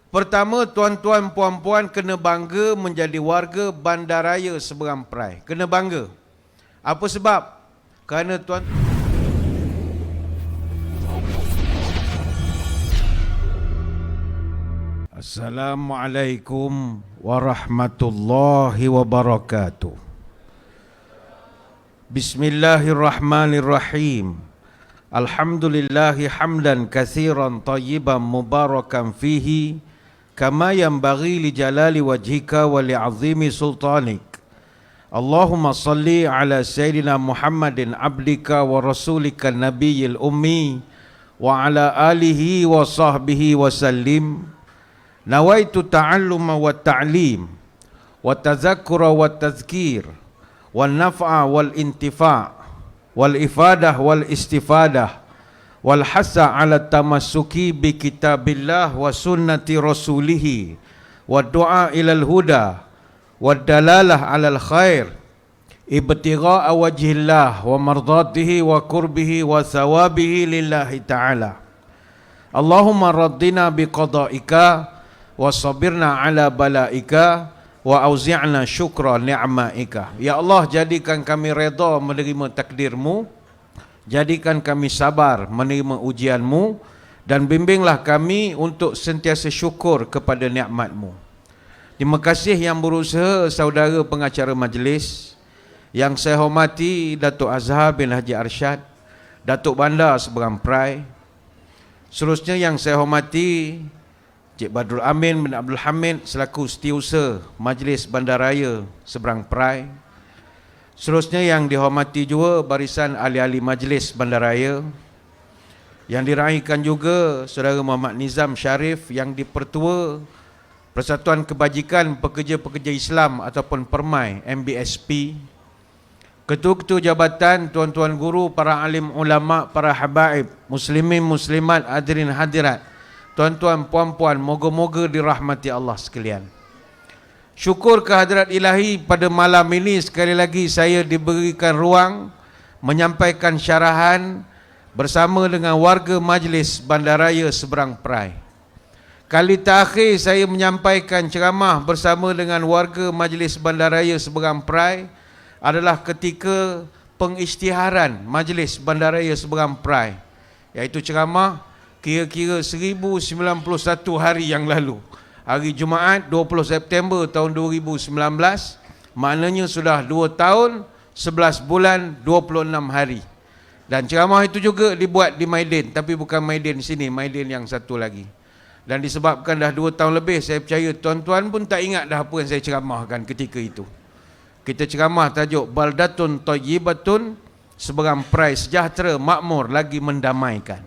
Pertama, tuan-tuan puan-puan kena bangga menjadi warga bandaraya Seberang Perai. Kena bangga. Apa sebab? Kerana tuan Assalamualaikum warahmatullahi wabarakatuh. Bismillahirrahmanirrahim. Alhamdulillahi hamdan katsiran tayyiban mubarakan fihi kama yanbaghi li jalali wajhika wa li 'azimi sultanik. Allahumma salli ala sayyidina Muhammadin abdika wa rasulika nabiyil ummi wa ala alihi wa sahbihi wa sallim. Nawaitu ta'alluma wa ta'lim wa tazakkura wa tazkir wa naf'a wal intifa' wal ifadah wal istifadah wal hasa ala tamassuki bi kitabillah wa sunnati rasulih wa du'a ilal huda wa dalalah alal khair ibtigha'a wajhillah wa mardatihi wa qurbihi wa thawabihi lillahi ta'ala. Allahumma raddina bi qada'ika wa sabirna ala balaika wa auzi'na syukra ni'maika. Ya Allah, jadikan kami redha menerima takdirmu, jadikan kami sabar menerima ujianmu, dan bimbinglah kami untuk sentiasa syukur kepada nikmatmu. Terima kasih yang berusaha saudara pengacara majlis. Yang saya hormati Datuk Azhar bin Haji Arsyad, Datuk Bandar Seberang Perai. Seterusnya yang saya hormati Cik Badrul Amin bin Abdul Hamid selaku Setiausaha Majlis Bandaraya Seberang Perai. Seterusnya yang dihormati juga barisan ahli-ahli Majlis Bandaraya. Yang diraihkan juga Saudara Muhammad Nizam Sharif yang dipertua Persatuan Kebajikan Pekerja-Pekerja Islam ataupun Permai MBSP. Ketua-ketua jabatan, tuan-tuan guru, para alim ulama, para habaib, muslimin, muslimat, hadirin hadirat, tuan-tuan, puan-puan, moga-moga dirahmati Allah sekalian. Syukur kehadrat ilahi pada malam ini sekali lagi saya diberikan ruang menyampaikan syarahan bersama dengan warga Majlis Bandaraya Seberang Perai. Kali terakhir saya menyampaikan ceramah bersama dengan warga Majlis Bandaraya Seberang Perai adalah ketika pengisytiharan Majlis Bandaraya Seberang Perai, iaitu ceramah kira-kira 1091 hari yang lalu, hari Jumaat 20 September tahun 2019, maknanya sudah 2 tahun 11 bulan 26 hari. Dan ceramah itu juga dibuat di Maidin, tapi bukan Maidin sini, Maidin yang satu lagi. Dan disebabkan dah 2 tahun lebih, saya percaya tuan-tuan pun tak ingat dah apa yang saya ceramahkan ketika itu. Kita ceramah tajuk Baldatun Thayyibatun, Seberang Perai sejahtera, makmur, lagi mendamaikan.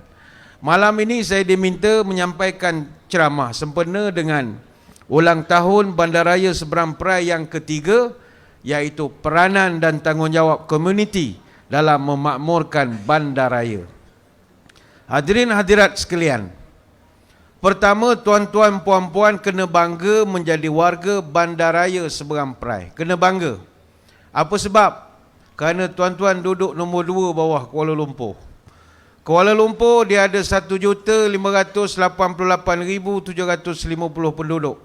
Malam ini saya diminta menyampaikan ceramah sempena dengan ulang tahun Bandaraya Seberang Perai yang ketiga, iaitu peranan dan tanggungjawab komuniti dalam memakmurkan bandaraya. Hadirin hadirat sekalian, pertama, tuan-tuan puan-puan kena bangga menjadi warga bandaraya Seberang Perai. Kena bangga. Apa sebab? Kerana tuan-tuan duduk nombor 2 bawah Kuala Lumpur. Kuala Lumpur dia ada 1,588,750 penduduk.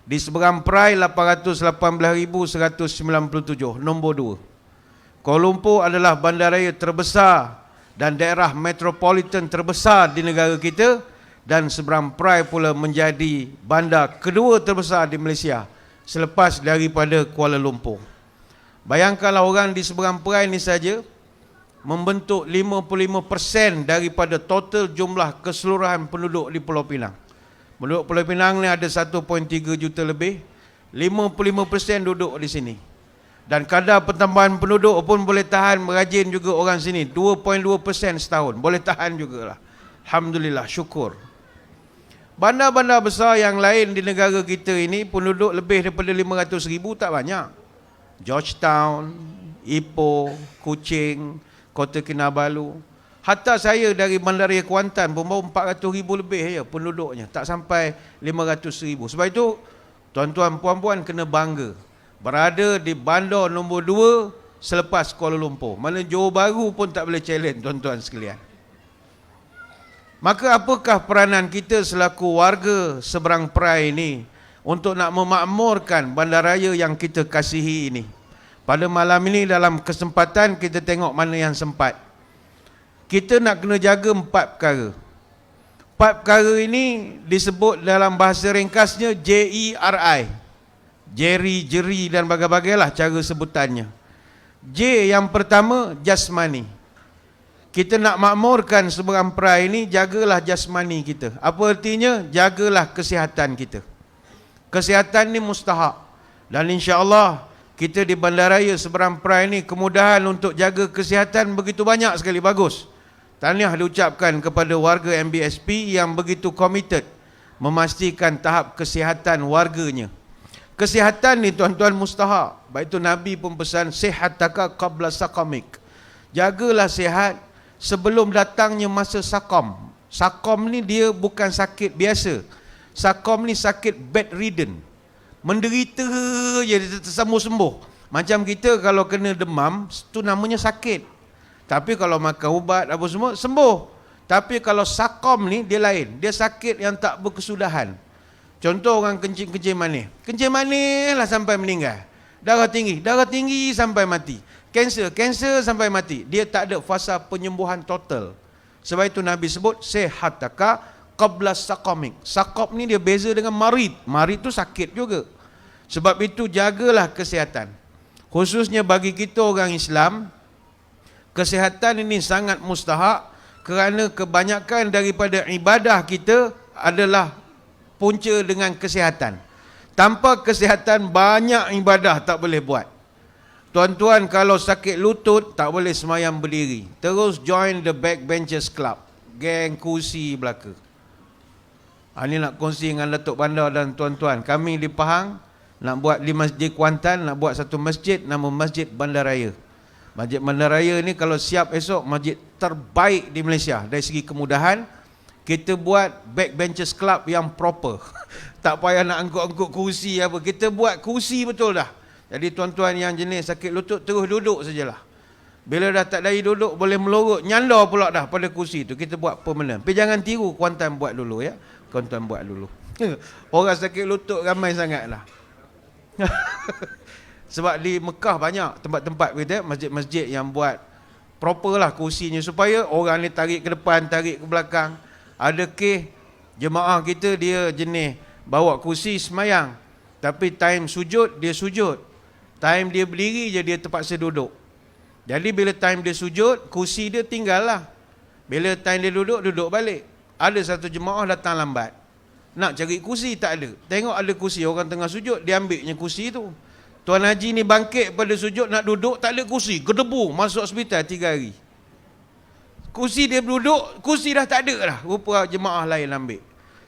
Di Seberang Perai 818,197, nombor 2. Kuala Lumpur adalah bandaraya terbesar dan daerah metropolitan terbesar di negara kita, dan Seberang Perai pula menjadi bandar kedua terbesar di Malaysia selepas daripada Kuala Lumpur. Bayangkanlah orang di Seberang Perai ini saja membentuk 55% daripada total jumlah keseluruhan penduduk di Pulau Pinang. Penduduk Pulau Pinang ni ada 1.3 juta lebih, 55% duduk di sini. Dan kadar pertambahan penduduk pun boleh tahan merajin juga orang sini, 2.2% setahun, boleh tahan jugalah. Alhamdulillah, syukur. Bandar-bandar besar yang lain di negara kita ini penduduk lebih daripada 500,000 tak banyak. Georgetown, Ipoh, Kuching, Kota Kinabalu. Hatta saya dari Bandaraya Kuantan pun baru 400,000 lebih ya penduduknya, tak sampai 500,000. Sebab itu tuan-tuan puan-puan kena bangga berada di bandar nombor 2 selepas Kuala Lumpur. Mana Johor Bahru pun tak boleh challenge tuan-tuan sekalian. Maka apakah peranan kita selaku warga seberang perai ini untuk nak memakmurkan bandaraya yang kita kasihi ini? Pada malam ini dalam kesempatan kita tengok mana yang sempat. Kita nak kena jaga 4 perkara. 4 perkara ini disebut dalam bahasa ringkasnya JERI. Jeri, jeri dan bagai-bagailah cara sebutannya. J yang pertama, jasmani. Kita nak makmurkan seberang perai ini, jagalah jasmani kita. Apa artinya? Jagalah kesihatan kita. Kesihatan ni mustahak. Dan insya-Allah kita di bandaraya seberang perai ini kemudahan untuk jaga kesihatan begitu banyak sekali. Bagus. Tahniah diucapkan kepada warga MBSP yang begitu komited memastikan tahap kesihatan warganya. Kesihatan ni tuan-tuan mustahak. Baik itu Nabi pun pesan, sihataka qabla saqamik. Jagalah sihat sebelum datangnya masa sakom. Sakom ni dia bukan sakit biasa. Sakom ni sakit bedridden. Menderita je, dia tersembuh-sembuh. Macam kita kalau kena demam, tu namanya sakit. Tapi kalau makan ubat apa semua, sembuh. Tapi kalau sakom ni dia lain. Dia sakit yang tak berkesudahan. Contoh orang kencing manis. Kencing manis lah sampai meninggal. Darah tinggi sampai mati. Kanser sampai mati. Dia tak ada fasa penyembuhan total. Sebab itu Nabi sebut sihataka qabla saqamik. Saqam ni dia beza dengan marid. Marid tu sakit juga. Sebab itu jagalah kesihatan. Khususnya bagi kita orang Islam, kesihatan ini sangat mustahak kerana kebanyakan daripada ibadah kita adalah punca dengan kesihatan. Tanpa kesihatan banyak ibadah tak boleh buat. Tuan-tuan kalau sakit lutut tak boleh semayang berdiri. Terus join the backbenchers club. Geng kursi belaka. Ini nak kongsi dengan Datuk Bandar dan tuan-tuan. Kami di Pahang nak buat di Masjid Kuantan, nak buat satu masjid nama Masjid Bandaraya. Masjid Bandaraya ni kalau siap esok masjid terbaik di Malaysia dari segi kemudahan. Kita buat backbenchers club yang proper. Tak payah nak angkut-angkut kursi apa. Kita buat kursi betul dah. Jadi tuan-tuan yang jenis sakit lutut terus duduk sajalah. Bila dah tak dari duduk boleh melorot, nyandar pula dah pada kursi tu. Kita buat permanent. Tapi jangan tiru, Kuantan buat dulu ya. Kuantan buat dulu. Orang sakit lutut ramai sangat lah. Sebab di Mekah banyak tempat-tempat kita, masjid-masjid yang buat proper lah kursinya supaya orang ni tarik ke depan, tarik ke belakang. Ada kes jemaah kita dia jenis bawa kursi semayang. Tapi time sujud, dia sujud. Time dia berdiri je dia terpaksa duduk. Jadi bila time dia sujud, kursi dia tinggal lah. Bila time dia duduk, duduk balik. Ada satu jemaah datang lambat. Nak cari kursi tak ada. Tengok ada kursi, orang tengah sujud, dia ambilnya kursi tu. Tuan Haji ni bangkit pada sujud, nak duduk, tak ada kursi. Gedebu, masuk hospital 3 hari. Kursi dia duduk, kursi dah tak ada dah. Rupa jemaah lain ambil.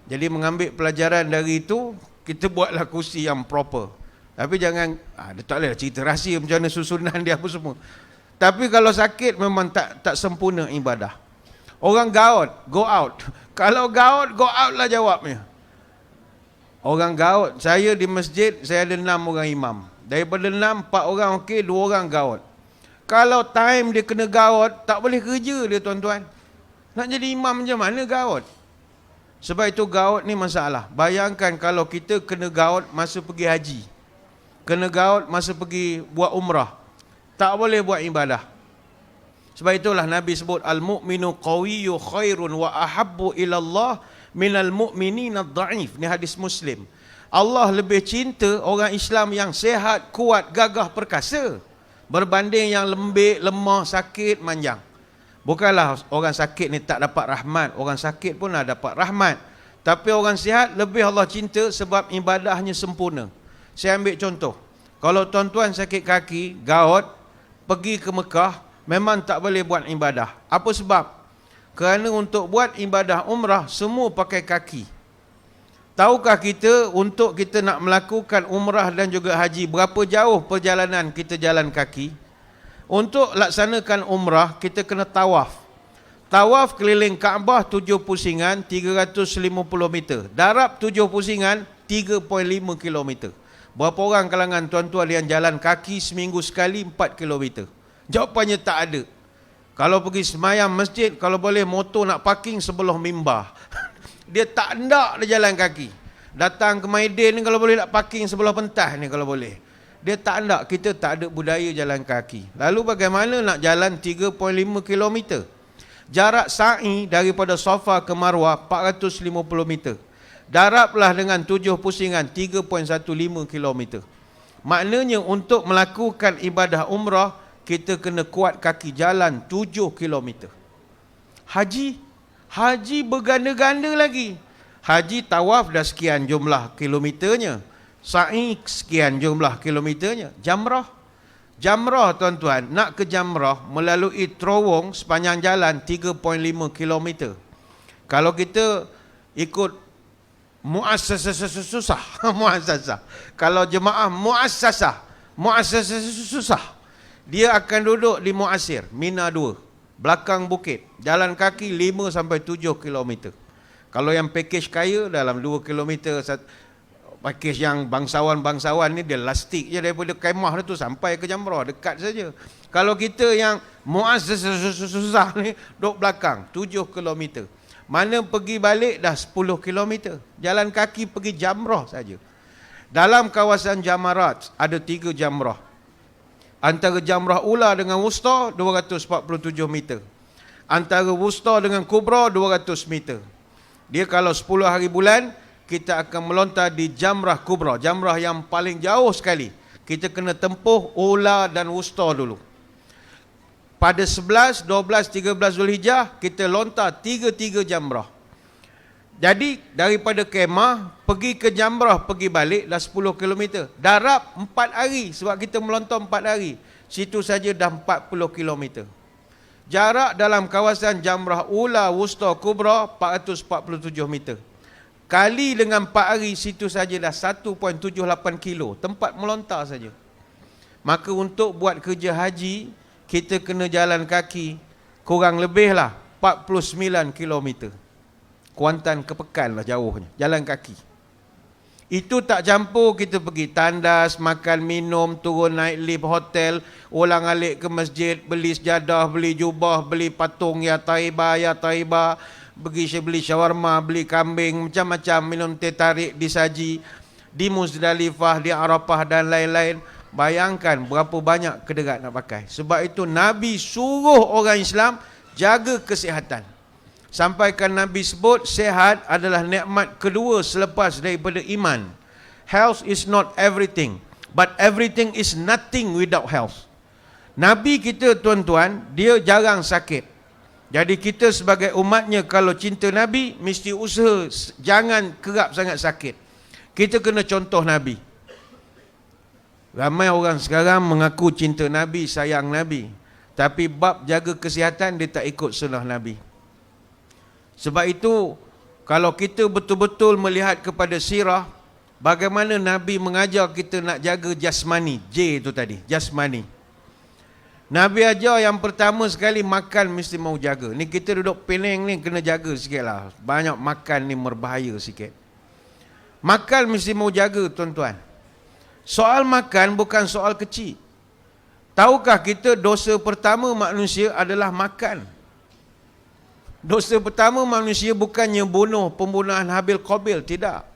Jadi mengambil pelajaran dari itu, kita buatlah kursi yang proper. Tapi jangan, dia tak boleh cerita rahsia macam mana susunan dia apa semua. Tapi kalau sakit memang tak sempurna ibadah. Orang gaut, go out. Kalau gaut, go out lah jawabnya. Orang gaut, saya di masjid, saya ada 6 orang imam. Daripada 6, 4 orang okey, 2 orang gaut. Kalau time dia kena gaut, tak boleh kerja dia tuan-tuan. Nak jadi imam macam mana gaut? Sebab itu gaut ni masalah. Bayangkan kalau kita kena gaut masa pergi haji. Kena gaut masa pergi buat umrah. Tak boleh buat ibadah. Sebab itulah Nabi sebut al-mu'minu qawiyyu khairun wa ahabbu ilallah minal mu'minina dha'if. Ni hadis Muslim. Allah lebih cinta orang Islam yang sehat, kuat, gagah, perkasa berbanding yang lembik, lemah, sakit, manjang. Bukanlah orang sakit ni tak dapat rahmat. Orang sakit pun dah dapat rahmat. Tapi orang sihat lebih Allah cinta sebab ibadahnya sempurna. Saya ambil contoh. Kalau tuan-tuan sakit kaki, gaut, pergi ke Mekah, memang tak boleh buat ibadah. Apa sebab? Kerana untuk buat ibadah umrah, semua pakai kaki. Tahukah kita untuk kita nak melakukan umrah dan juga haji, berapa jauh perjalanan kita jalan kaki? Untuk laksanakan umrah, kita kena tawaf. Tawaf keliling Kaabah 7 pusingan, 350 meter. Darab 7 pusingan, 3.5 kilometer. Berapa orang kalangan tuan-tuan yang jalan kaki seminggu sekali 4 kilometer? Jawapannya tak ada. Kalau pergi semayang masjid, kalau boleh motor nak parking sebelah mimbar. Dia tak hendak dia jalan kaki. Datang ke Maidin ni kalau boleh nak parking sebelah pentas ni kalau boleh. Dia tak hendak, kita tak ada budaya jalan kaki. Lalu bagaimana nak jalan 3.5 km? Jarak sa'i daripada Safa ke Marwah 450 meter. Darablah dengan 7 pusingan 3.15 km. Maknanya untuk melakukan ibadah umrah, kita kena kuat kaki jalan 7 km. Haji berganda-ganda lagi. Haji tawaf dah sekian jumlah kilometernya. Sa'i sekian jumlah kilometernya. Jamrah tuan-tuan, nak ke Jamrah melalui terowong sepanjang jalan 3.5 km. Kalau kita ikut muassasah. Kalau jemaah muassasah susah. Dia akan duduk di Muasir, Mina 2, belakang bukit. Jalan kaki 5 sampai 7 km. Kalau yang package kaya dalam 2 km. Package yang bangsawan ni dia lastik je daripada kemah tu sampai ke Jamrah, dekat saja. Kalau kita yang muassasah ni duduk belakang 7 km. Mana pergi balik dah 10 km. Jalan kaki pergi Jamrah saja. Dalam kawasan Jamarat ada 3 Jamrah. Antara Jamrah Ula dengan Wusta 247 meter. Antara Wusta dengan Kubra 200 meter. Dia kalau 10 hari bulan kita akan melontar di Jamrah Kubra, Jamrah yang paling jauh sekali. Kita kena tempuh Ula dan Wusta dulu. Pada 11, 12, 13 Zulhijjah kita lontar 3 Jamrah. Jadi daripada kemah pergi ke Jamrah, pergi balik dah 10 km. Darab 4 hari sebab kita melontar 4 hari. Situ saja dah 40 km. Jarak dalam kawasan Jamrah Ula, Wusta, Kubra 447 meter. Kali dengan 4 hari, situ saja dah 1.78 kilo. Tempat melontar saja. Maka untuk buat kerja haji, kita kena jalan kaki kurang lebih lah 49 km. Kuantan ke Pekan lah jauhnya. Jalan kaki. Itu tak campur kita pergi tandas, makan, minum, turun naik lift hotel, ulang alik ke masjid, beli sejadah, beli jubah, beli patung ya Taibah, pergi beli shawarma, beli kambing, macam-macam, minum teh tarik disaji di Muzdalifah, di Arafah dan lain-lain. Bayangkan berapa banyak kederat nak pakai. Sebab itu Nabi suruh orang Islam jaga kesihatan. Sampaikan Nabi sebut sihat adalah nikmat kedua selepas daripada iman. Health is not everything, but everything is nothing without health. Nabi kita tuan-tuan, dia jarang sakit. Jadi kita sebagai umatnya kalau cinta Nabi, mesti usaha jangan kerap sangat sakit. Kita kena contoh Nabi. Ramai orang sekarang mengaku cinta Nabi, sayang Nabi, tapi bab jaga kesihatan dia tak ikut sunnah Nabi. Sebab itu, kalau kita betul-betul melihat kepada sirah, bagaimana Nabi mengajar kita nak jaga jasmani, J itu tadi, jasmani. Nabi ajar yang pertama sekali makan mesti mau jaga. Ni kita duduk Penang ni kena jaga sikit lah. Banyak makan ni berbahaya sikit. Makan mesti mau jaga tuan-tuan. Soal makan bukan soal kecil. Tahukah kita dosa pertama manusia adalah makan? Dosa pertama manusia bukannya bunuh, pembunuhan Habil Qabil, tidak.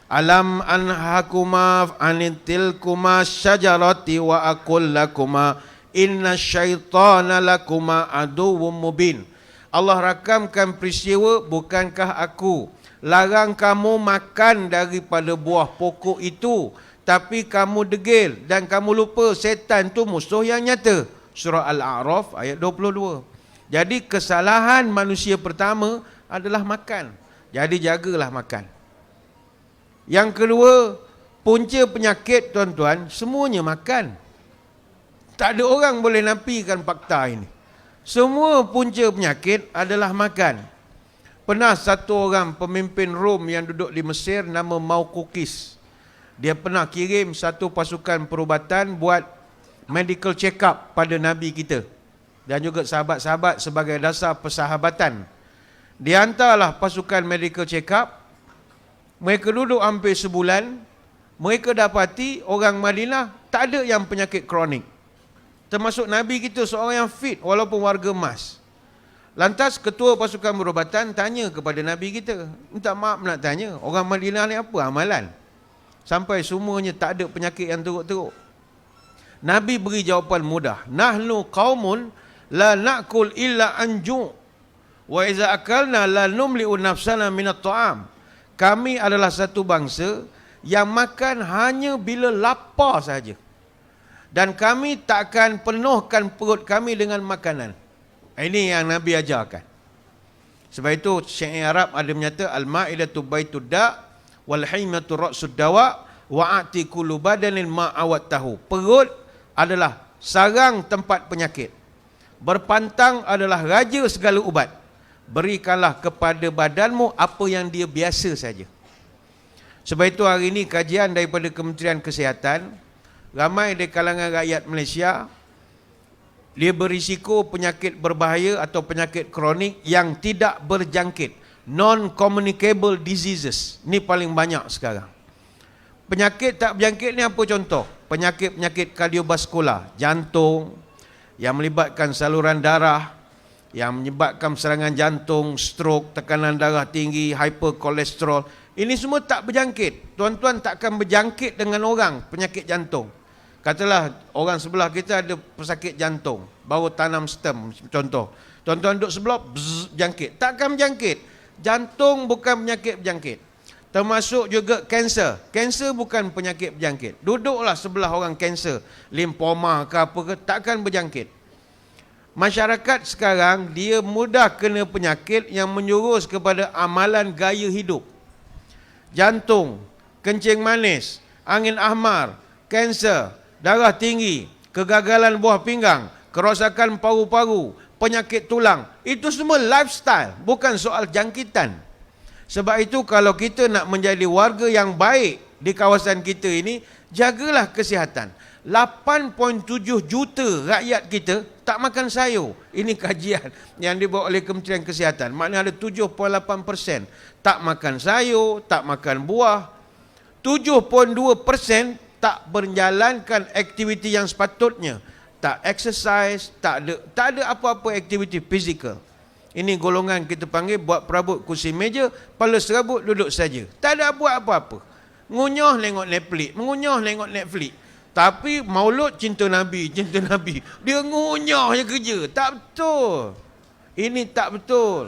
Alam anhakuma anitilkuma syajarati wa aqul lakuma inna syaitana lakuma aduwwum mubin. Allah rakamkan peristiwa, bukankah aku larang kamu makan daripada buah pokok itu, tapi kamu degil dan kamu lupa setan tu musuh yang nyata. Surah Al-A'raf ayat 22. Jadi kesalahan manusia pertama adalah makan. Jadi jagalah makan. Yang kedua, punca penyakit tuan-tuan, semuanya makan. Tak ada orang boleh nafikan fakta ini. Semua punca penyakit adalah makan. Pernah satu orang pemimpin Rom yang duduk di Mesir nama Maukukis. Dia pernah kirim satu pasukan perubatan buat medical check up pada Nabi kita. Dan juga sahabat-sahabat sebagai dasar persahabatan. Dihantarlah pasukan medical check up. Mereka duduk hampir sebulan. Mereka dapati orang Madinah tak ada yang penyakit kronik. Termasuk Nabi kita seorang yang fit walaupun warga emas. Lantas ketua pasukan berubatan tanya kepada Nabi kita, minta maaf nak tanya, orang Madinah ni apa amalan? Sampai semuanya tak ada penyakit yang teruk-teruk. Nabi beri jawapan mudah. Nahnu qaumun la na'kul illa anju' wa iza akalna la numli'u nafsana minat ta'am. Kami adalah satu bangsa yang makan hanya bila lapar saja. Dan kami tak akan penuhkan perut kami dengan makanan. Ini yang Nabi ajarkan. Sebab itu syair Arab ada menyata al-ma'idatu baitud da' wal haimatu ra'sud dawa' wa'ati kullu badanin ma'awat tahu. Perut adalah sarang tempat penyakit. Berpantang adalah raja segala ubat. Berikanlah kepada badanmu apa yang dia biasa saja. Sebab itu hari ini kajian daripada Kementerian Kesihatan, ramai di kalangan rakyat Malaysia, dia berisiko penyakit berbahaya atau penyakit kronik yang tidak berjangkit. Non-communicable diseases. Ini paling banyak sekarang. Penyakit tak berjangkit ni apa contoh? Penyakit-penyakit kardiovaskular, jantung, yang melibatkan saluran darah, yang menyebabkan serangan jantung, stroke, tekanan darah tinggi, hiperkolesterol. Ini semua tak berjangkit. Tuan-tuan takkan berjangkit dengan orang penyakit jantung. Katalah orang sebelah kita ada pesakit jantung, baru tanam stem contoh. Tuan-tuan duduk sebelah, bzz, jangkit. Takkan berjangkit. Jantung bukan penyakit berjangkit. Termasuk juga kanser. Kanser bukan penyakit berjangkit. Duduklah sebelah orang kanser, limfoma ke apa ke, takkan berjangkit. Masyarakat sekarang dia mudah kena penyakit yang menjurus kepada amalan gaya hidup. Jantung, kencing manis, angin ahmar, kanser, darah tinggi, kegagalan buah pinggang, kerosakan paru-paru, penyakit tulang. Itu semua lifestyle, bukan soal jangkitan. Sebab itu kalau kita nak menjadi warga yang baik di kawasan kita ini, jagalah kesihatan. 8.7 juta rakyat kita tak makan sayur. Ini kajian yang dibuat oleh Kementerian Kesihatan. Maknanya ada 7.8% tak makan sayur, tak makan buah. 7.2% tak berjalankan aktiviti yang sepatutnya. Tak exercise, tak ada apa-apa aktiviti fizikal. Ini golongan kita panggil buat perabot kursi meja, kepala serabut duduk saja. Tak ada buat apa-apa. Ngunyah tengok Netflix, mengunyah tengok Netflix. Tapi maulud cinta Nabi, cinta Nabi. Dia ngunyah je kerja. Tak betul. Ini tak betul.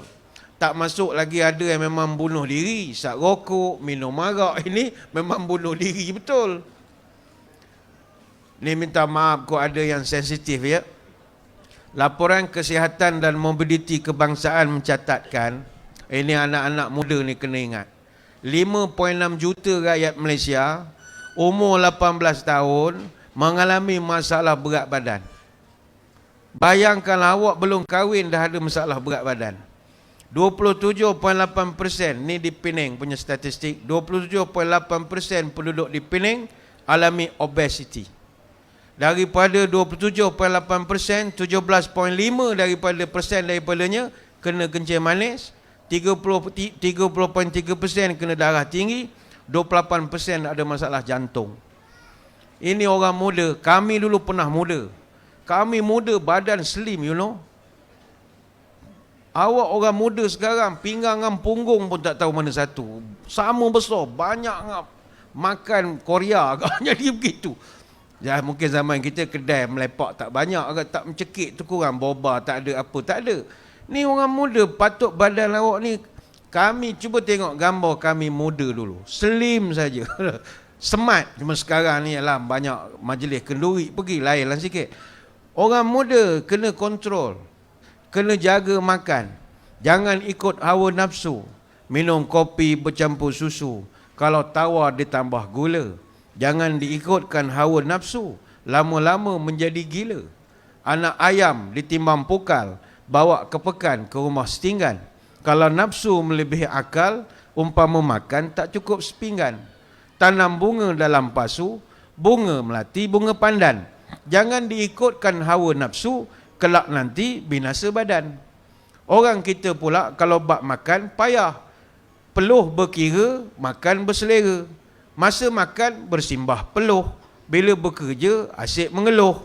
Tak masuk lagi ada yang memang bunuh diri, isap rokok, minum arak. Ini memang bunuh diri betul. Ni minta maaf kau ada yang sensitif ya. Laporan Kesihatan dan Mobiliti Kebangsaan mencatatkan, ini anak-anak muda ni kena ingat, 5.6 juta rakyat Malaysia umur 18 tahun mengalami masalah berat badan. Bayangkan awak belum kahwin dah ada masalah berat badan. 27.8%, ni di Penang punya statistik, 27.8% penduduk di Penang alami obesity. Daripada 27.8%, 17.5% daripadanya kena kencing manis, 30.3% kena darah tinggi, 28% ada masalah jantung. Ini orang muda. Kami dulu pernah muda. Kami muda badan slim, you know. Awak orang muda sekarang pinggang dengan punggung pun tak tahu mana satu. Sama besar, banyak ngap. Makan Korea agak jadi begitu. Ya, mungkin zaman kita kedai melepak tak banyak, agak tak mencekik tu kurang, boba tak ada apa, tak ada. Ni orang muda, patut badan awak ni, kami cuba tengok gambar kami muda dulu. Slim saja. Smart. Cuma sekarang ni lah banyak majlis kenduri pergi, lain lah sikit. Orang muda kena kontrol. Kena jaga makan. Jangan ikut hawa nafsu. Minum kopi bercampur susu. Kalau tawar ditambah gula. Jangan diikutkan hawa nafsu, lama-lama menjadi gila. Anak ayam ditimbang pukal, bawa ke pekan ke rumah setinggan. Kalau nafsu melebihi akal, umpama makan tak cukup sepinggan. Tanam bunga dalam pasu, bunga melati, bunga pandan. Jangan diikutkan hawa nafsu, kelak nanti binasa badan. Orang kita pula kalau bak makan payah. Peluh berkira, makan berselera. Masa makan bersimbah peluh, bila bekerja asyik mengeluh.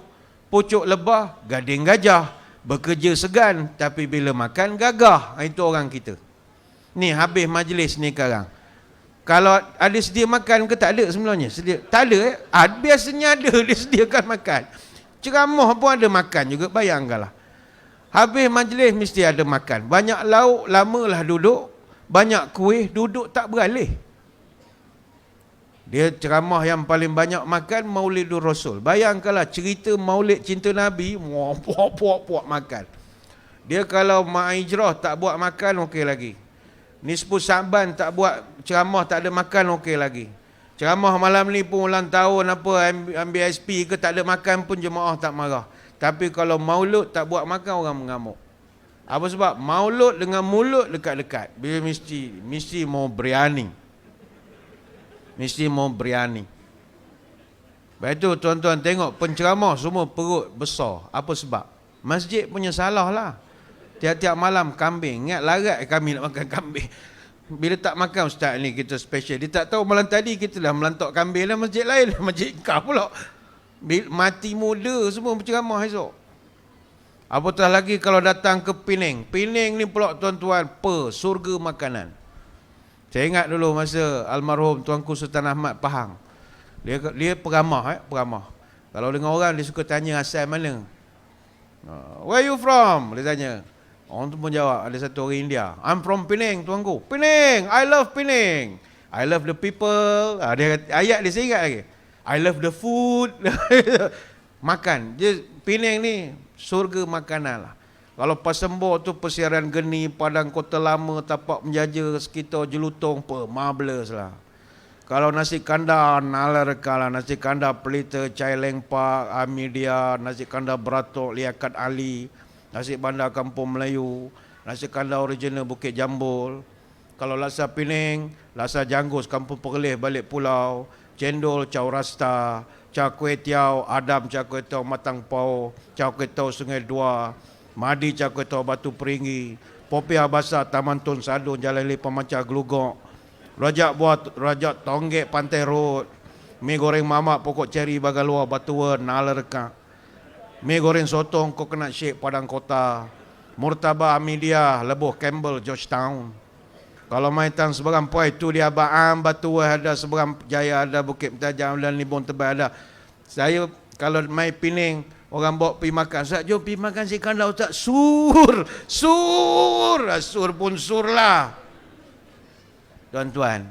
pucuk lebah, gading gajah, bekerja segan, tapi bila makan gagah. Itu orang kita. Ni habis majlis ni sekarang. Kalau ada sedia makan ke tak ada sebenarnya? Tak ada. Biasanya ada dia sediakan makan. Ceramah pun ada makan juga, bayangkanlah. Habis majlis mesti ada makan. Banyak lauk, lamalah duduk. Banyak kuih, duduk tak beralih. Dia ceramah yang paling banyak makan Maulidur Rasul. Bayangkanlah cerita Maulid cinta Nabi, puak makan. Dia kalau Ma'ijrah tak buat makan, okey lagi. Nisfu Sa'ban tak buat ceramah, tak ada makan, okey lagi. Ceramah malam ni pun ulang tahun apa, ambil SP ke, tak ada makan pun jemaah tak marah. Tapi kalau maulud tak buat makan, orang mengamuk. Apa sebab? Maulud dengan mulut dekat-dekat. Dia mesti mau berani. Mesti mau berani. Lepas tu tuan-tuan tengok penceramah semua perut besar. Apa sebab? Masjid punya salah lah. Tiap-tiap malam kambing. Ingat larat kami nak makan kambing. Bila tak makan ustaz ni kita special. Dia tak tahu malam tadi kita dah melantak kambing lah masjid lain. Masjid kau pula. Mati muda semua penceramah esok. Apatah lagi kalau datang ke Penang. Penang ni pula tuan-tuan, surga makanan. Saya ingat dulu masa almarhum Tuanku Sultan Ahmad Pahang. Dia peramah. Kalau dengan orang dia suka tanya asal mana. Where you from? Dia tanya. Orang tu pun jawab, ada satu orang India. I'm from Penang, tuanku. Penang, I love Penang. I love the people. Dia kata, ayat dia saya ingat lagi. I love the food. Makan. Dia Penang ni surga makanan lah. Kalau Pasembo tu persiaran geni, Padang Kota Lama, tapak menjaja sekitar Jelutong, marvelous lah. Kalau nasi kandar, nalarka lah. Nasi kandar Pelita, Chai Leng Park, Amidia, nasi kandar Beratok, Liakat Ali, nasi bandar Kampung Melayu, nasi kandar original Bukit Jambul. Kalau laksa Penang, laksa Janggus, Kampung Perleh, Balik Pulau, cendol, Chow Rasta, Chow Kueh Tiaw, Adam Chow Kueh Tiaw Matang Pau, Chow Kueh Tiaw Sungai Dua, Madi Chow Kueh Tiaw Batu Peringgi, Popiah Basah Taman Tun Sadun, Jalan Lipa Manca Glugok, Rajak Tonggek Pantai Road, mi goreng mamak Pokok Ceri Bagalua Batuan Nalarka, mi goreng sotong Coconut Shake Padang Kota, Murtabak Amidia Lebuh Campbell Georgetown. Kalau main tang seberang Puai tu dia Baam, Batuan ada, seberang Jaya ada, Bukit Mentajam dan Libon Tebal ada. Saya kalau main Penang, orang bawa pergi makan. Ustaz, jom pergi makan si kandar Ustaz. Sur pun sur lah. Tuan-tuan,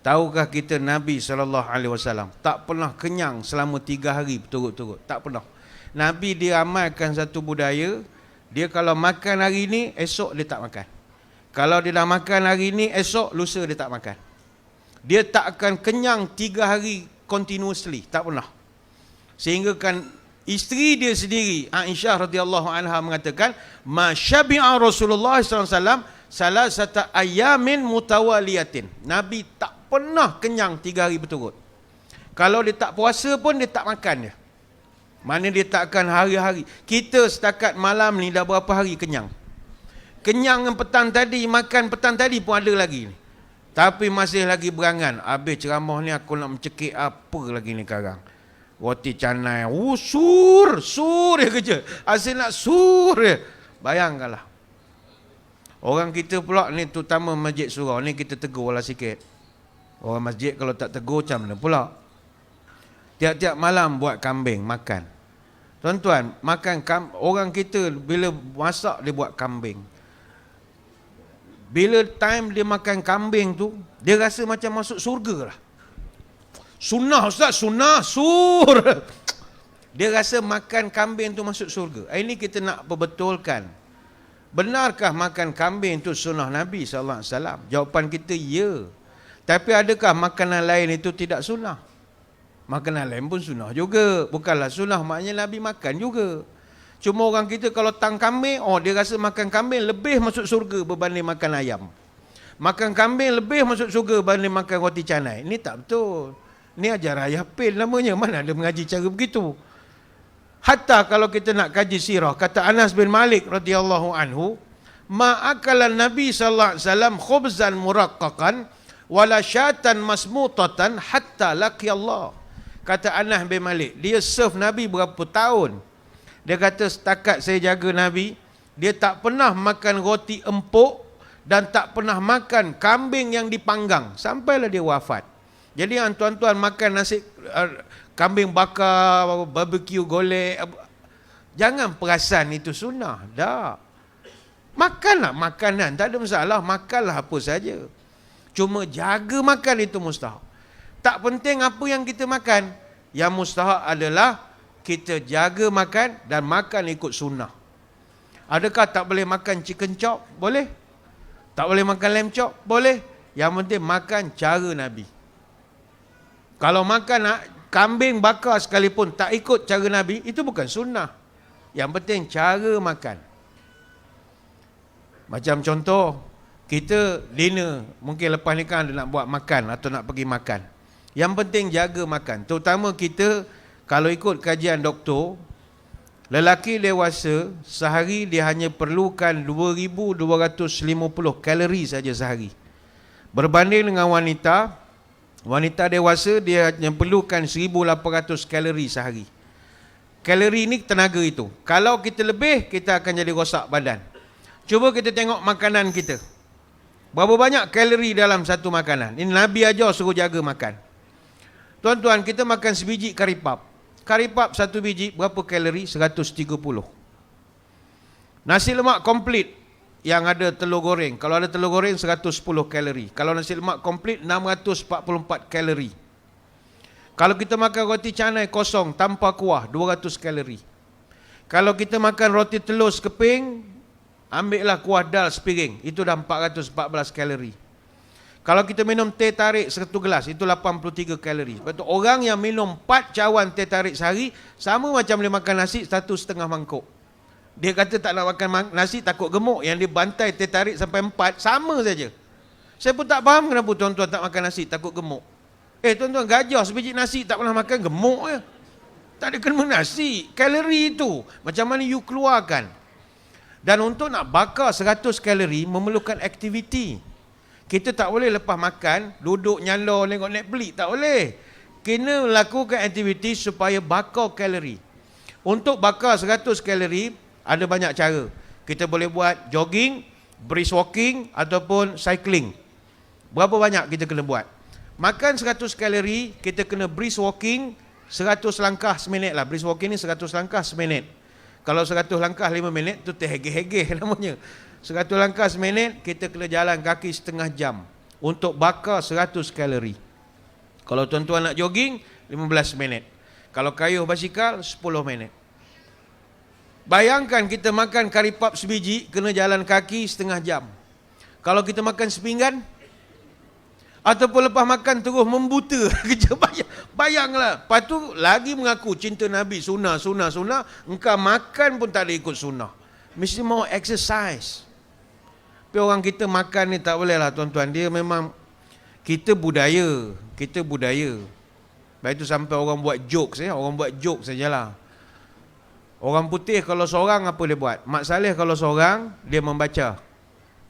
tahukah kita Nabi SAW tak pernah kenyang selama 3 hari berturut-turut. Tak pernah. Nabi dia amalkan satu budaya, dia kalau makan hari ni, esok dia tak makan. Kalau dia dah makan hari ni, esok, lusa dia tak makan. Dia tak akan kenyang 3 hari continuously. Tak pernah. Sehingga kan isteri dia sendiri, Aisyah radhiyallahu anha mengatakan, ma syabi'a Rasulullah SAW salasata ayamin mutawaliyatin. Nabi tak pernah kenyang 3 hari berturut. Kalau dia tak puasa pun dia tak makan dia. Mana dia tak akan hari-hari. Kita setakat malam ni dah berapa hari kenyang. Kenyang yang petang tadi, makan petang tadi pun ada lagi. Tapi masih lagi berangan. Habis ceramah ni aku nak mencekik apa lagi ni sekarang. Roti canai. Sur dia kerja. Asyik nak sur dia. Bayangkanlah. Orang kita pula ni, terutama masjid surau ni, kita tegur lah sikit. Orang masjid kalau tak tegur macam mana pula. Tiap-tiap malam buat kambing makan. Tuan-tuan, orang kita bila masak dia buat kambing. Bila time dia makan kambing tu, dia rasa macam masuk surga lah. Sunnah Ustaz, sunnah, sur. Dia rasa makan kambing tu masuk surga. Ini kita nak perbetulkan. Benarkah makan kambing tu sunnah Nabi SAW? Jawapan kita, ya. Tapi adakah makanan lain itu tidak sunnah? Makanan lain pun sunnah juga. Bukanlah sunnah, maknanya Nabi makan juga. Cuma orang kita kalau tang kambing, dia rasa makan kambing lebih masuk surga berbanding makan ayam. Makan kambing lebih masuk surga berbanding makan roti canai. Ini tak betul. Ini ajaran Yapil namanya. Mana ada mengaji cara begitu. Hatta kalau kita nak kaji sirah, kata Anas bin Malik radhiyallahu anhu, ma'akalan Nabi sallallahu alaihi wasallam khubzan muraqqaqan wala syatan masmutatan hatta laqi Allah. Kata Anas bin Malik, dia serve Nabi berapa tahun. Dia kata setakat saya jaga Nabi, dia tak pernah makan roti empuk dan tak pernah makan kambing yang dipanggang sampailah dia wafat. Jadi yang tuan-tuan makan nasi kambing bakar, barbecue golek, jangan perasan itu sunnah. Dah. Makanlah makanan, tak ada masalah, makanlah apa saja. Cuma jaga makan itu mustahak. Tak penting apa yang kita makan, yang mustahak adalah kita jaga makan dan makan ikut sunnah. Adakah tak boleh makan chicken chop? Boleh. Tak boleh makan lamb chop? Boleh. Yang penting makan cara Nabi. Kalau makan kambing bakar sekalipun tak ikut cara Nabi, itu bukan sunnah. Yang penting cara makan. Macam contoh, kita dinner, mungkin lepas ni kan nak buat makan atau nak pergi makan. Yang penting jaga makan. Terutama kita, kalau ikut kajian doktor, lelaki dewasa sehari dia hanya perlukan 2,250 kalori saja sehari. Berbanding dengan wanita, wanita dewasa dia hanya perlukan 1,800 kalori sehari. Kalori ni tenaga itu. Kalau kita lebih, kita akan jadi rosak badan. Cuba kita tengok makanan kita. Berapa banyak kalori dalam satu makanan? Ini Nabi ajar suruh jaga makan. Tuan-tuan, kita makan sebiji kari pap. Kari pap satu biji berapa kalori? 130. Nasi lemak komplit yang ada telur goreng. Kalau ada telur goreng 110 kalori. Kalau nasi lemak komplit 644 kalori. Kalau kita makan roti canai kosong tanpa kuah 200 kalori. Kalau kita makan roti telur sekeping, ambillah kuah dal sepiring, itu dah 414 kalori. Kalau kita minum teh tarik 1 gelas, itu 83 kalori. Sebab tu orang yang minum 4 cawan teh tarik sehari, sama macam dia makan nasi 1,5 mangkuk. Dia kata tak nak makan nasi takut gemuk, yang dia bantai teh tarik sampai 4, sama saja. Saya pun tak faham kenapa tuan-tuan tak makan nasi takut gemuk. Tuan-tuan, gajah sebiji nasi tak pernah makan, gemuk je. Tak ada kena nasi, kalori itu macam mana you keluarkan. Dan untuk nak bakar 100 kalori memerlukan aktiviti. Kita tak boleh lepas makan duduk nyalor tengok Netflix, tak boleh. Kena lakukan aktiviti supaya bakar kalori. Untuk bakar 100 kalori ada banyak cara. Kita boleh buat jogging, brisk walking ataupun cycling. Berapa banyak kita kena buat? Makan 100 kalori, kita kena brisk walking 100 langkah seminit lah. Brisk walking ni 100 langkah seminit. Kalau 100 langkah 5 minit, tu terhegeh-hegeh namanya. 100 langkah seminit, kita kena jalan kaki setengah jam untuk bakar 100 kalori. Kalau tuan-tuan nak jogging, 15 minit. Kalau kayuh basikal, 10 minit. Bayangkan kita makan kari pap sebiji, kena jalan kaki setengah jam. Kalau kita makan sepinggan, ataupun lepas makan terus membuta kerja, bayanglah. Lepas tu lagi mengaku cinta Nabi, sunnah, engkau makan pun tak ada ikut sunnah. Mesti mau exercise. Tapi orang kita makan ni tak boleh lah tuan-tuan. Dia memang, kita budaya. Lepas itu sampai orang buat jokes, orang buat jokes sajalah. Orang putih kalau seorang apa dia buat? Mak Saleh kalau seorang, dia membaca.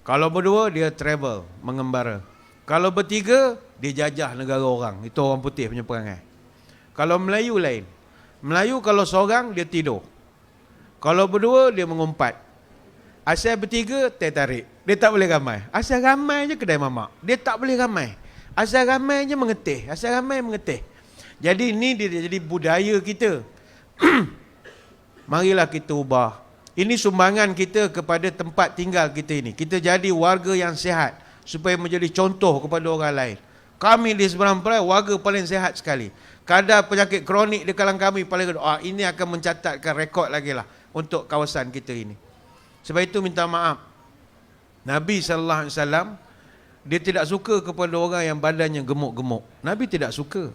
Kalau berdua, dia travel, mengembara. Kalau bertiga, dia jajah negara orang. Itu orang putih punya perangai. Kalau Melayu lain. Melayu kalau seorang, dia tidur. Kalau berdua, dia mengumpat. Asal bertiga, teh tarik. Dia tak boleh ramai. Asal ramai je kedai mamak. Dia tak boleh ramai. Asal ramai je mengetih. Jadi ni dia jadi budaya kita. Marilah kita ubah. Ini sumbangan kita kepada tempat tinggal kita ini. Kita jadi warga yang sihat, supaya menjadi contoh kepada orang lain. Kami di Seberang Perai warga paling sihat sekali. Kadar penyakit kronik di kalangan kami paling rendah. Ini akan mencatatkan rekod lagi lah untuk kawasan kita ini. Sebab itu minta maaf. Nabi SAW, dia tidak suka kepada orang yang badannya gemuk-gemuk. Nabi tidak suka.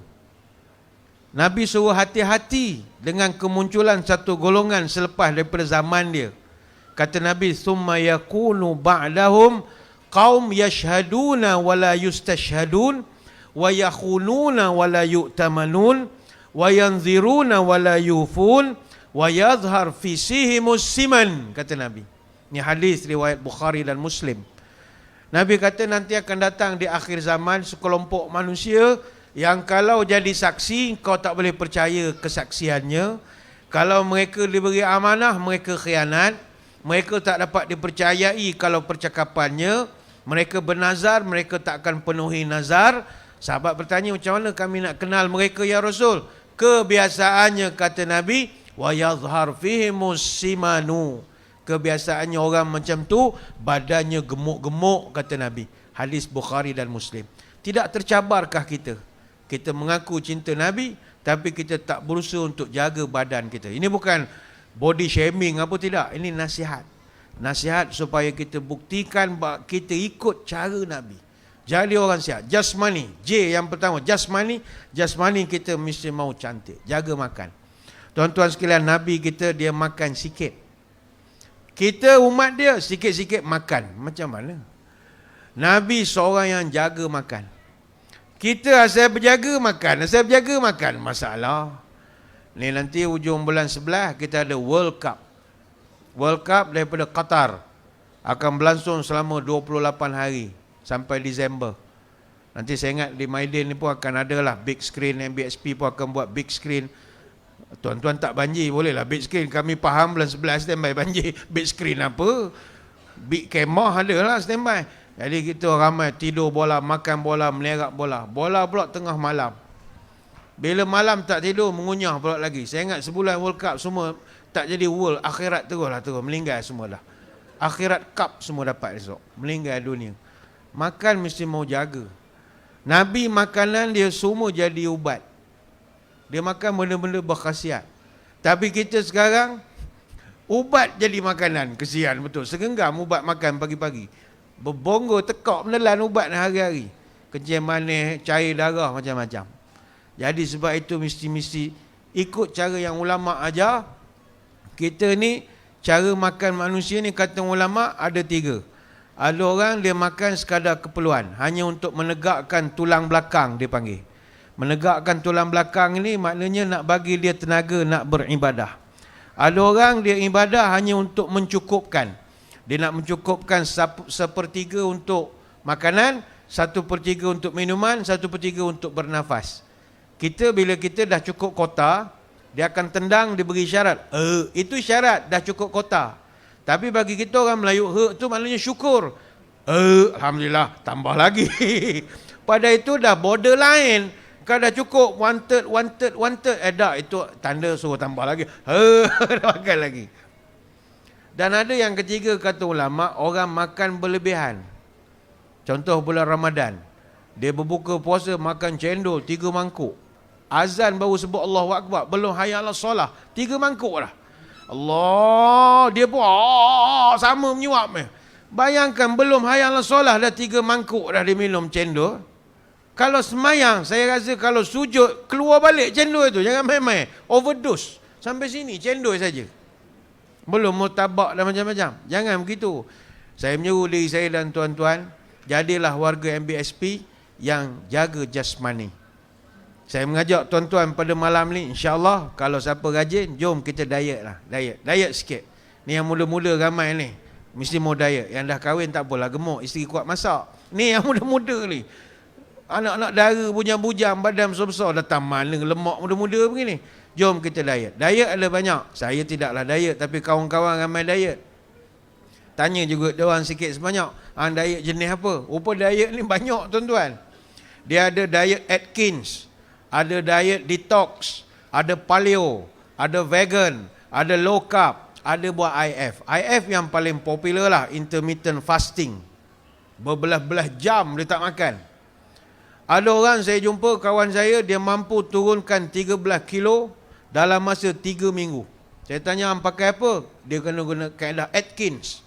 Nabi suruh hati-hati dengan kemunculan satu golongan selepas daripada zaman dia. Kata Nabi, "Tsumma yakunu ba'dahum qaum yashhaduna wala yustashhadun wa yakhununa wala yu'tamanun wa yanziruna wala yufun wa yadhhar fi sihimus siman." Kata Nabi. Ini hadis riwayat Bukhari dan Muslim. Nabi kata nanti akan datang di akhir zaman sekelompok manusia yang kalau jadi saksi kau tak boleh percaya kesaksiannya. Kalau mereka diberi amanah, mereka khianat. Mereka tak dapat dipercayai kalau percakapannya. Mereka bernazar, mereka tak akan penuhi nazar. Sahabat bertanya, macam mana kami nak kenal mereka ya Rasul? Kebiasaannya, kata Nabi, wa yadhhar fihimus simanu. Kebiasaannya orang macam tu, badannya gemuk-gemuk, kata Nabi. Hadis Bukhari dan Muslim. Tidak tercabarkah kita? Kita mengaku cinta Nabi, tapi kita tak berusaha untuk jaga badan kita. Ini bukan body shaming apa tidak. Ini nasihat. Nasihat supaya kita buktikan bahawa kita ikut cara Nabi. Jadi orang sihat. Jasmani. J yang pertama. Jasmani kita mesti mau cantik. Jaga makan. Tuan-tuan sekalian, Nabi kita dia makan sikit. Kita umat dia sikit-sikit makan. Macam mana? Nabi seorang yang jaga makan. Kita asal berjaga makan. Masalah. Ni nanti hujung bulan 11 kita ada World Cup. World Cup daripada Qatar. Akan berlangsung selama 28 hari. Sampai Disember. Nanti saya ingat di Maidin ni pun akan ada lah big screen. MBSP pun akan buat big screen. Tuan-tuan tak banjir boleh lah big screen. Kami faham bulan 11 standby banjir. Big screen apa? Big kemah ada lah standby. Jadi kita ramai tidur bola, makan bola, melerak bola. Bola pula tengah malam. Bila malam tak tidur, mengunyah pula lagi. Saya ingat sebulan World Cup semua tak jadi world. Akhirat terus. Meninggal semua dah. Akhirat cup semua dapat esok. Meninggal dunia. Makan mesti mau jaga. Nabi makanan dia semua jadi ubat. Dia makan benda-benda berkhasiat. Tapi kita sekarang ubat jadi makanan. Kesian betul. Segenggam ubat makan pagi-pagi. Berbonggo tekak menelan ubat hari-hari. Kencing manis, cair darah macam-macam. Jadi sebab itu mesti ikut cara yang ulama ajar. Kita ni cara makan manusia ni kata ulama ada 3. Ada orang dia makan sekadar keperluan, hanya untuk menegakkan tulang belakang dia panggil. Menegakkan tulang belakang ni maknanya nak bagi dia tenaga nak beribadah. Ada orang dia ibadah hanya untuk mencukupkan. Dia nak mencukupkan 1/3 untuk makanan, 1/3 untuk minuman, 1/3 untuk bernafas. Kita bila kita dah cukup kota, dia akan tendang, diberi syarat. Itu syarat dah cukup kota. Tapi bagi kita orang Melayu, tu maknanya syukur. Alhamdulillah, tambah lagi. Pada itu dah border lain. Kalau dah cukup, wanted. Dah, itu tanda suruh tambah lagi. Makan lagi. Dan ada yang ketiga kata ulama, orang makan berlebihan. Contoh bulan Ramadan. Dia berbuka puasa makan cendol 3 mangkuk. Azan baru sebut Allahu Akbar. Belum hayya 'alas solah. 3 mangkuk dah. Allah, dia pun sama menyuap. Bayangkan belum hayya 'alas solah dah 3 mangkuk dah dia minum cendol. Kalau semayang, saya rasa kalau sujud, keluar balik cendol itu. Jangan main-main. Overdose. Sampai sini cendol saja. Belum mutabak dan macam-macam. Jangan begitu. Saya menyeru diri saya dan tuan-tuan, jadilah warga MBSP yang jaga jasmani. Saya mengajak tuan-tuan pada malam ni, insya-Allah kalau siapa rajin, jom kita diet lah. Diet sikit. Ni yang mula-mula ramai ni. Mesti mau diet. Yang dah kahwin tak apalah, gemuk, isteri kuat masak. Ni yang muda-muda ni. Anak-anak dara, bujang-bujang, badan besar-besar, datang mana lemak muda-muda begini. Jom kita diet. Diet ada banyak. Saya tidaklah diet, tapi kawan-kawan ramai diet. Tanya juga diorang sikit sebanyak. Diet jenis apa? Rupa diet ni banyak tuan-tuan. Dia ada diet Atkins. Ada diet detox, ada paleo, ada vegan, ada low carb, ada buat IF. IF yang paling popular lah, intermittent fasting. Berbelah-belah jam dia tak makan. Ada orang saya jumpa, kawan saya, dia mampu turunkan 13 kilo dalam masa 3 minggu. Saya tanya, pakai apa? Dia kena guna kaedah Atkins.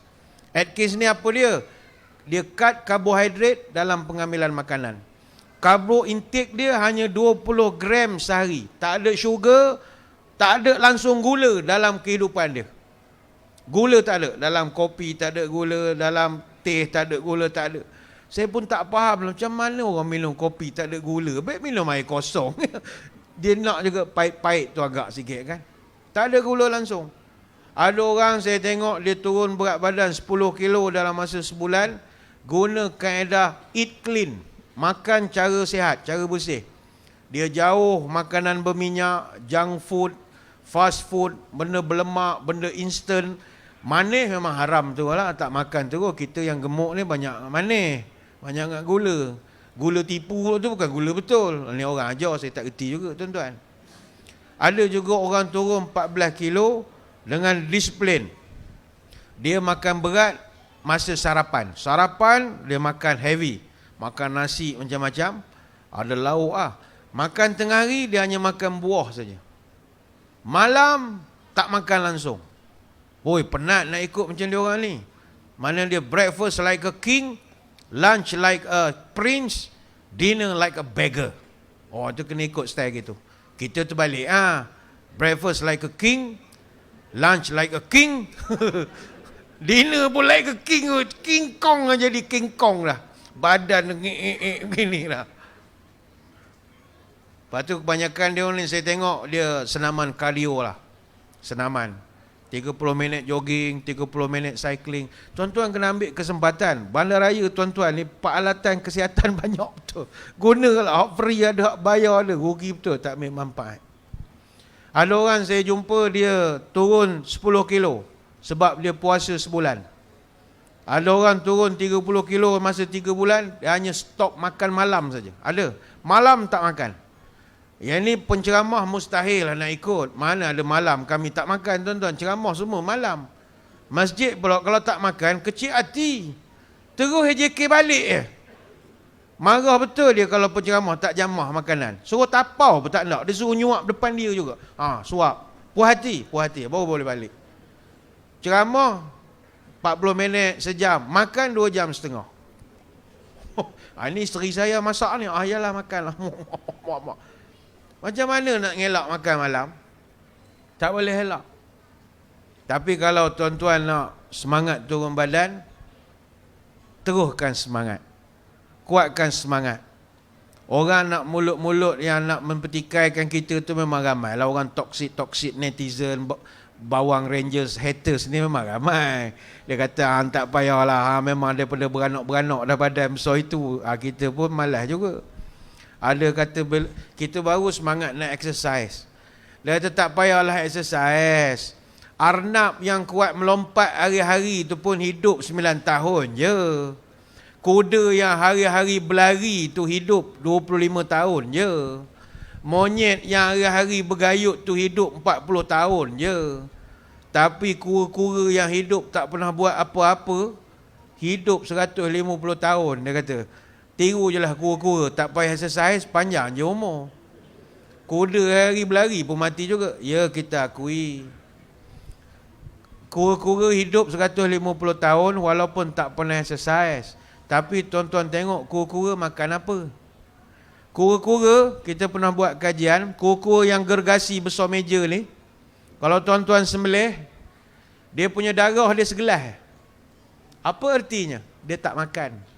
Atkins ni apa dia? Dia cut karbohidrat dalam pengambilan makanan. Karbo intake dia hanya 20 gram sehari. Tak ada sugar, tak ada langsung gula dalam kehidupan dia. Gula tak ada. Dalam kopi tak ada gula, dalam teh tak ada gula, tak ada. Saya pun tak faham macam mana orang minum kopi tak ada gula. Baik minum air kosong. Dia nak juga pahit-pahit tu agak sikit kan. Tak ada gula langsung. Ada orang saya tengok dia turun berat badan 10 kilo dalam masa sebulan. Guna kaedah eat clean. Makan cara sihat, cara bersih. Dia jauh makanan berminyak, junk food, fast food, benda berlemak, benda instant. Manis memang haram tu lah, tak makan terus. Kita yang gemuk ni banyak manis, banyak nak gula. Gula tipu tu bukan gula betul. Ni orang ajar, saya tak reti juga tuan-tuan. Ada juga orang turun 14 kilo dengan disiplin. Dia makan berat masa sarapan. Sarapan dia makan heavy, makan nasi macam-macam, ada lauk ah. Makan tengah hari dia hanya makan buah saja. Malam tak makan langsung. Oi, penat nak ikut macam dia orang ni. Mana dia breakfast like a king, lunch like a prince, dinner like a beggar. Oh, tu kena ikut style gitu. Kita terbalik ah. Breakfast like a king, lunch like a king, dinner pun like a king. King Kong lah, jadi King Kong lah. Badan begini lah. Lepas tu kebanyakan dia ni saya tengok dia senaman kardio lah. Senaman 30 minit jogging, 30 minit cycling. Tuan-tuan kena ambil kesempatan. Bandaraya tuan-tuan ni peralatan kesihatan banyak betul. Gunalah, hak free ada, hak bayar ada. Rugi betul tak ambil manfaat. Ada orang saya jumpa dia turun 10 kilo sebab dia puasa sebulan. Ada orang turun 30 kilo masa 3 bulan, dia hanya stop makan malam saja. Ada, malam tak makan. Yang ni penceramah mustahil lah nak ikut. Mana ada malam kami tak makan tuan-tuan. Ceramah semua malam. Masjid pula kalau tak makan, kecil hati. Terus HJK balik je. Marah betul dia kalau penceramah tak jamah makanan. Suruh tapau pun tak nak. Dia suruh nyuap depan dia juga. Suap. Puas hati, baru boleh balik. Ceramah 40 minit, sejam. Makan 2 jam setengah. Ini isteri saya masak ni. Yalah makanlah. Macam mana nak ngelak makan malam? Tak boleh elak. Tapi kalau tuan-tuan nak semangat turun badan, teruskan semangat. Kuatkan semangat. Orang nak mulut-mulut yang nak mempertikaikan kita tu memang ramai lah. Orang toksik netizen, bawang rangers, haters ni memang ramai. Dia kata tak payahlah, memang daripada beranak-beranak dah badan besar itu. Kita pun malas juga. Ada kata kita baru semangat nak exercise. Dia kata tak payahlah exercise. Arnab yang kuat melompat hari-hari tu pun hidup 9 tahun je. Kuda yang hari-hari berlari tu hidup 25 tahun je. Monyet yang hari-hari bergayut tu hidup 40 tahun je. Tapi kura-kura yang hidup tak pernah buat apa-apa, hidup 150 tahun, dia kata. Tiru je lah kura-kura, tak payah exercise, panjang je umur. Kuda hari berlari pun mati juga. Ya, kita akui. Kura-kura hidup 150 tahun walaupun tak pernah exercise. Tapi tuan-tuan tengok kura-kura makan apa? Kura-kura, kita pernah buat kajian, kura-kura yang gergasi besar meja ni, kalau tuan-tuan sembelih, dia punya darah dia segelas. Apa artinya? Dia tak makan.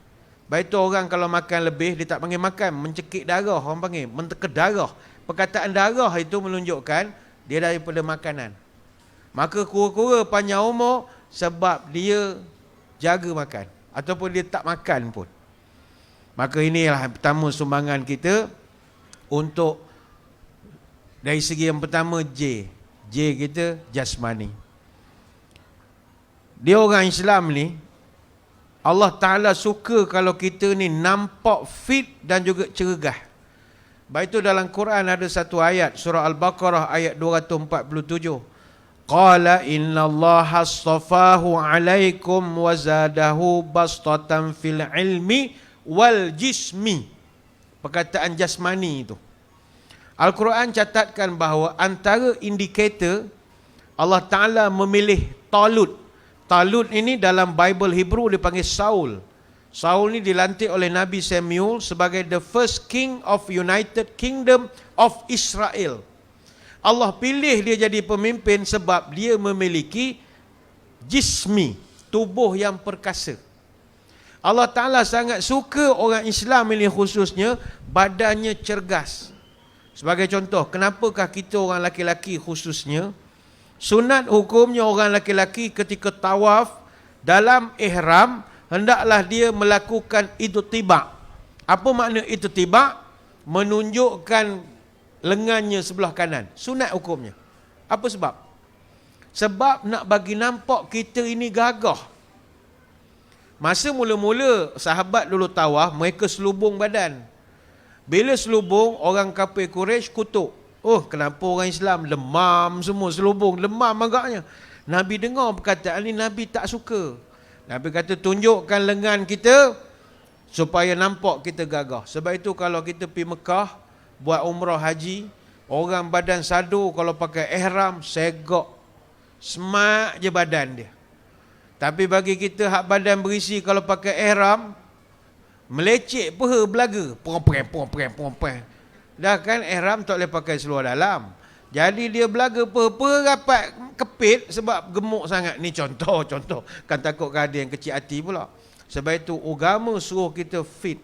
Baik tu orang kalau makan lebih, dia tak panggil makan, mencekik darah, orang panggil, menteka darah. Perkataan darah itu menunjukkan dia daripada makanan. Maka kura-kura panjang umur sebab dia jaga makan. Ataupun dia tak makan pun. Maka inilah pertama sumbangan kita untuk dari segi yang pertama J kita jasmani. Dia orang Islam ni, Allah Ta'ala suka kalau kita ni nampak fit dan juga cergah. Baik itu dalam Quran ada satu ayat, surah Al-Baqarah ayat 247. Qala innallaha astafahu alaikum wa zadahu bastatan fil ilmi wal jismi. Perkataan jasmani itu. Al-Quran catatkan bahawa antara indikator Allah Ta'ala memilih Talut. Talut ini dalam Bible Hebrew dipanggil Saul. Saul ini dilantik oleh Nabi Samuel sebagai the first king of United Kingdom of Israel. Allah pilih dia jadi pemimpin sebab dia memiliki jismi, tubuh yang perkasa. Allah Ta'ala sangat suka orang Islam ini khususnya badannya cergas. Sebagai contoh, kenapakah kita orang laki-laki khususnya, sunat hukumnya orang laki-laki ketika tawaf dalam ihram, hendaklah dia melakukan ittiba'. Apa makna ittiba'? menunjukkan lengannya sebelah kanan. Sunat hukumnya. Apa sebab? Sebab nak bagi nampak kita ini gagah. Masa mula-mula sahabat dulu tawaf, mereka selubung badan. Bila selubung, orang kafir Quraisy kutuk. Oh, kenapa orang Islam lemam semua selubung, lemam agaknya. Nabi dengar perkataan ini, Nabi tak suka. Nabi kata, tunjukkan lengan kita supaya nampak kita gagah. Sebab itu kalau kita pergi Mekah buat umrah haji, orang badan sadu kalau pakai ihram segak, semak je badan dia. Tapi bagi kita hak badan berisi kalau pakai ihram, melecek peha belaga, pom-pom. Dah kan ihram tak boleh pakai seluar dalam. Jadi dia belaga peha rapat kepit sebab gemuk sangat. Ni contoh. Kan takut ada yang kecil hati pula. Sebab itu agama suruh kita fit.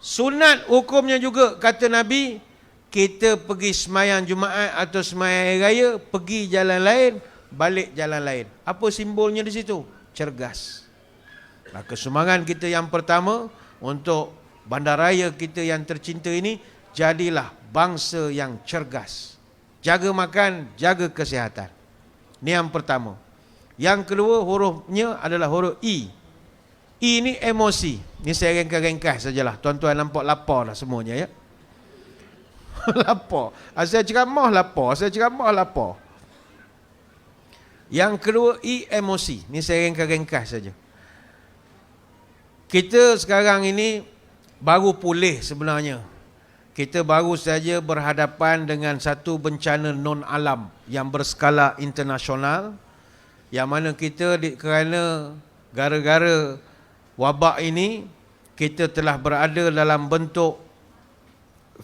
Sunat hukumnya juga kata Nabi, kita pergi semayang Jumaat atau semayang Hari Raya, pergi jalan lain, balik jalan lain. Apa simbolnya di situ? Cergas. Maka sumbangan kita yang pertama untuk bandaraya kita yang tercinta ini, jadilah bangsa yang cergas. Jaga makan, jaga kesihatan. Ini yang pertama. Yang kedua, hurufnya adalah huruf I. I ni emosi. Ini saya ringkas sajalah. Tuan-tuan nampak lapar dah semuanya ya. Lapar. Saya ceramah lapar. Yang kedua, I emosi. Ini saya ringkas saja. Kita sekarang ini baru pulih sebenarnya. Kita baru saja berhadapan dengan satu bencana non-alam yang berskala internasional, yang mana kita kerana gara-gara wabak ini, kita telah berada dalam bentuk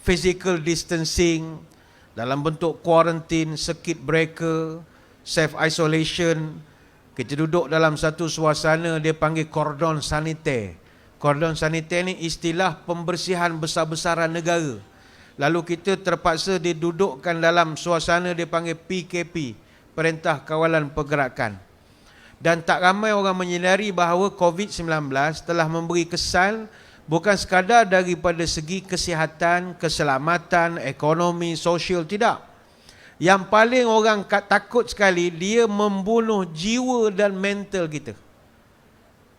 physical distancing, dalam bentuk quarantine, circuit breaker, self-isolation. Kita duduk dalam satu suasana, dia panggil kordon saniter. Kordon saniter ni istilah pembersihan besar-besaran negara. Lalu kita terpaksa didudukkan dalam suasana dia panggil PKP, Perintah Kawalan Pergerakan. Dan tak ramai orang menyedari bahawa COVID-19 telah memberi kesan bukan sekadar daripada segi kesihatan, keselamatan, ekonomi, sosial, tidak. Yang paling orang takut sekali, dia membunuh jiwa dan mental kita.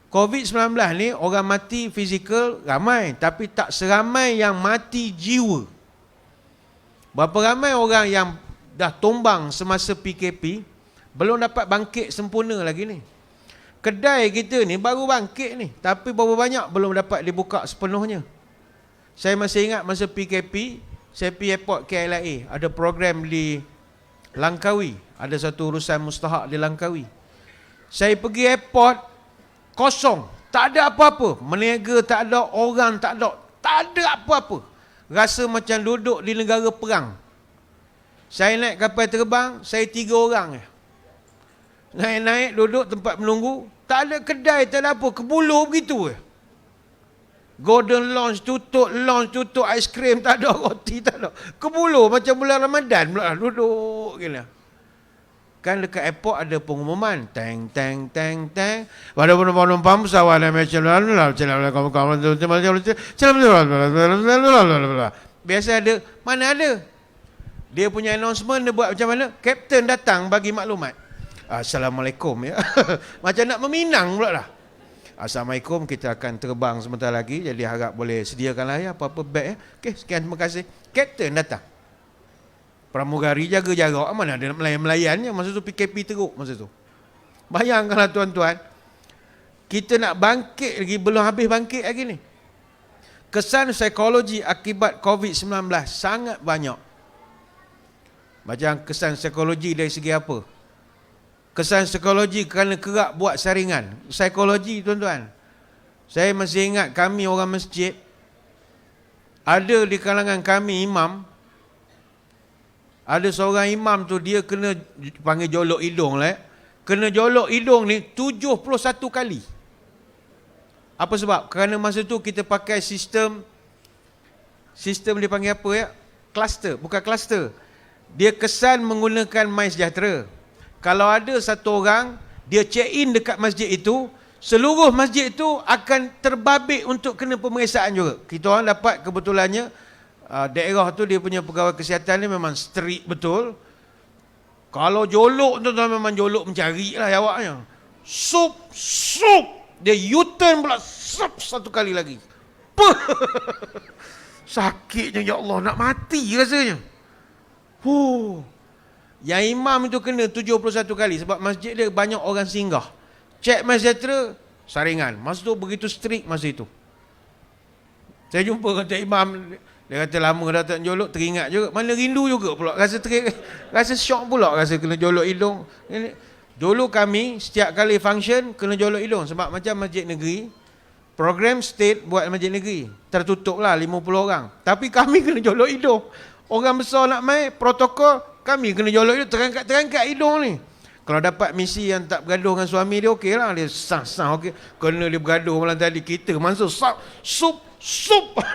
COVID-19 ni orang mati fizikal ramai, tapi tak seramai yang mati jiwa. Berapa ramai orang yang dah tumbang semasa PKP, belum dapat bangkit sempurna lagi ni. Kedai kita ni baru bangkit ni, tapi berapa banyak belum dapat dibuka sepenuhnya. Saya masih ingat masa PKP, saya pergi airport KLIA, ada program di Langkawi, ada satu urusan mustahak di Langkawi. Saya pergi airport, kosong, tak ada apa-apa, meniaga tak ada, orang tak ada apa-apa. Rasa macam duduk di negara perang. Saya naik kapal terbang, saya 3 orang. Naik-naik, duduk tempat menunggu, tak ada kedai, tak ada apa, kebuluh begitu. Golden Lounge tutup, aiskrim tak ada, roti tak ada. Kebuluh macam bulan Ramadan pula, duduk gila. Kan dekat airport ada pengumuman, teng. Pada penumpang pesawat biasa ada, mana ada? Dia punya announcement dia buat macam mana? Kapten datang bagi maklumat. Assalamualaikum ya. Macam nak meminang pula lah. Assalamualaikum, kita akan terbang sebentar lagi, jadi harap boleh sediakanlah ya apa-apa beg ya. Okey, sekian, terima kasih. Kapten datang. Pramugari jaga jarak, mana ada melayan-melayannya masa tu, PKP teruk masa tu. Bayangkanlah tuan-tuan, kita nak bangkit lagi, belum habis bangkit lagi ni. Kesan psikologi akibat COVID-19 sangat banyak. Macam kesan psikologi dari segi apa? Kesan psikologi kerana kerap buat saringan. Psikologi tuan-tuan. Saya masih ingat kami orang masjid, ada di kalangan kami imam, ada seorang imam tu dia kena panggil jolok hidung lah. Kena jolok hidung ni 71 kali. Apa sebab? Kerana masa tu kita pakai sistem dia panggil apa ya? Cluster, bukan cluster. Dia kesan menggunakan MySejahtera. Kalau ada satu orang, dia check in dekat masjid itu, seluruh masjid itu akan terbabit untuk kena pemeriksaan juga. Kita orang dapat kebetulannya daerah tu dia punya pegawai kesihatan ni memang strict betul. Kalau jolok tuan-tuan memang jolok mencari lah jawabnya. Sup, dia U-turn pula satu kali lagi. Sakitnya ya Allah, nak mati rasanya. Yang imam itu kena 71 kali sebab masjid dia banyak orang singgah. Cek MySejahtera, saringan. Masa tu begitu strict masa itu. Saya jumpa kata imam, dia kata lama dah tak jolok, teringat juga. Mana rindu juga pula. Rasa syok pula rasa kena jolok hidung. Dulu kami setiap kali function kena jolok hidung. Sebab macam masjid negeri, program state buat masjid negeri. Tertutup lah 50 orang. Tapi kami kena jolok hidung. Orang besar nak main, protokol, kami kena jolok hidung. Terangkat hidung ni. Kalau dapat misi yang tak bergaduh dengan suami dia, okey lah. Dia sah-sah, okey. Kena dia bergaduh malam tadi, kita masuk, sup,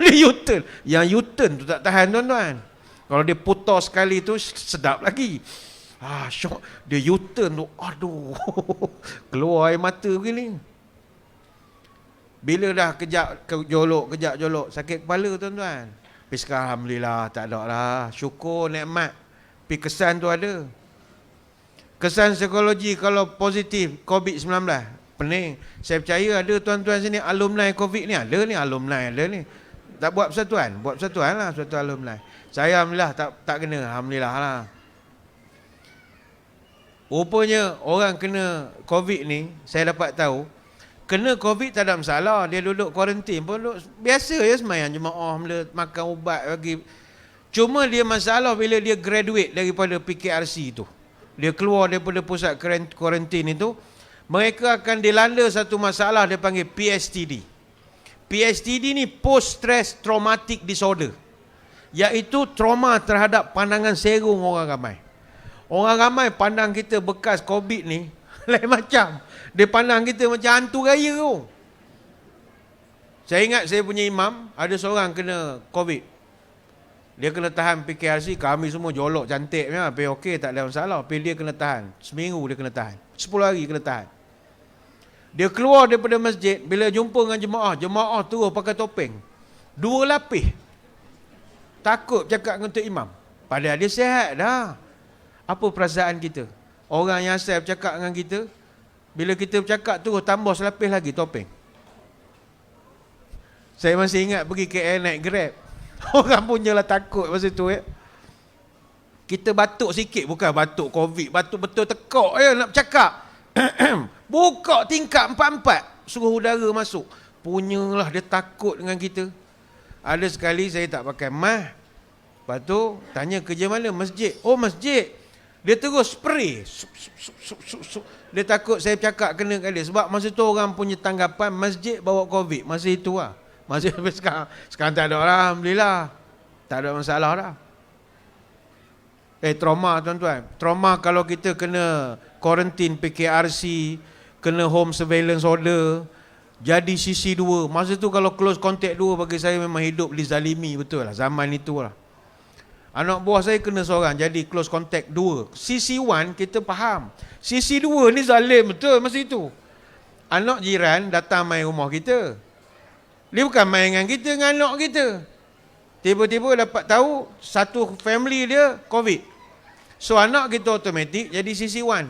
dia U-turn. Yang U-turn tu tak tahan tuan-tuan. Kalau dia putar sekali tu, sedap lagi. Syok. Dia U-turn tu, aduh. Keluar air mata begini. Bila dah kejap jolok, sakit kepala tuan-tuan. Tapi sekarang Alhamdulillah, tak ada lah. Syukur, nikmat. Tapi kesan tu ada. Kesan psikologi kalau positif COVID-19, pening. Saya percaya ada tuan-tuan sini alumni COVID ni, ada ni alumni, ada ni. Tak buat persatuan lah, persatuan alumni. Saya Alhamdulillah tak kena, Alhamdulillah lah. Rupanya orang kena COVID ni, saya dapat tahu, kena COVID tak ada masalah, dia duduk kuarantin pun biasa je semayang jemaah, makan ubat bagi. Cuma dia masalah bila dia graduate daripada PKRC tu. Dia keluar daripada pusat kuarantin itu, mereka akan dilanda satu masalah dia panggil PSTD. PSTD ni Post Stress Traumatic Disorder, iaitu trauma terhadap pandangan serong orang ramai. Orang ramai pandang kita bekas COVID ni lain macam. Dia pandang kita macam hantu raya tu. Saya ingat saya punya imam, ada seorang kena COVID. Dia kena tahan PKRC, kami semua jolok cantik. Tapi okey, tak ada masalah. Tapi dia kena tahan. Seminggu dia kena tahan. 10 hari kena tahan. Dia keluar daripada masjid, bila jumpa dengan jemaah terus pakai topeng. 2 lapis. Takut cakap dengan Tok Imam. Padahal dia sihat dah. Apa perasaan kita? Orang yang asal bercakap dengan kita, bila kita bercakap terus tambah selapis lagi topeng. Saya masih ingat pergi KL naik Grab. Orang punyalah takut masa tu Kita batuk sikit, bukan batuk COVID, batuk betul tekak nak bercakap. Buka tingkap 44, suruh udara masuk. Punyalah dia takut dengan kita. Ada sekali saya tak pakai mask. Lepas tu tanya kerja mana? Masjid. Oh masjid. Dia terus spray. Dia takut saya cakap kena kat dia. Sebab masa tu orang punya tanggapan masjid bawa COVID. Masa itu lah. Masa sekarang tak ada lah, Alhamdulillah. Tak ada masalah dah. Trauma tuan-tuan. Trauma kalau kita kena quarantine PKRC, kena home surveillance order, jadi CC2. Masa tu kalau close contact 2, bagi saya memang hidup dizalimi betul lah. Zaman itu lah. Anak buah saya kena seorang, jadi close contact 2. CC1 kita faham. CC2 ni zalim betul masa itu. Anak jiran datang main rumah kita. Dia bukan main dengan kita, dengan anak kita. Tiba-tiba dapat tahu satu family dia COVID. So anak kita automatik jadi CC1.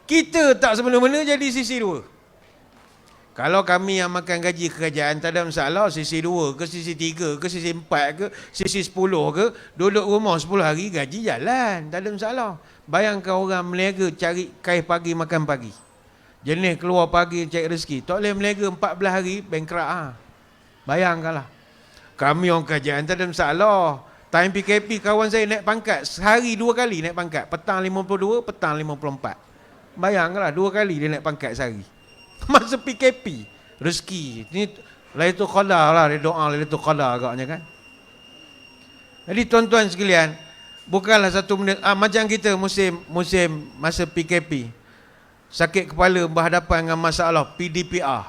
Kita tak semena-mena jadi CC2. Kalau kami yang makan gaji kerajaan tak ada masalah, CC2 ke CC3 ke CC4 ke CC10 ke, duduk rumah 10 hari gaji jalan, tak ada masalah. Bayangkan orang meniaga cari kaih pagi makan pagi. Jenis keluar pagi cari rezeki, tak boleh meniaga 14 hari bankrupt . Bayangkanlah. Kami orang kerajaan tak ada masalah. Time PKP kawan saya naik pangkat, sehari 2 kali naik pangkat. Petang 52, petang 54. Bayangkanlah 2 kali dia naik pangkat sehari. Masa PKP. Rezeki. Ini Lailatul Qadar lah. Dia doa Lailatul Qadar agaknya kan. Jadi tuan-tuan sekalian, bukanlah satu benda macam kita musim masa PKP. Sakit kepala berhadapan dengan masalah PDPR.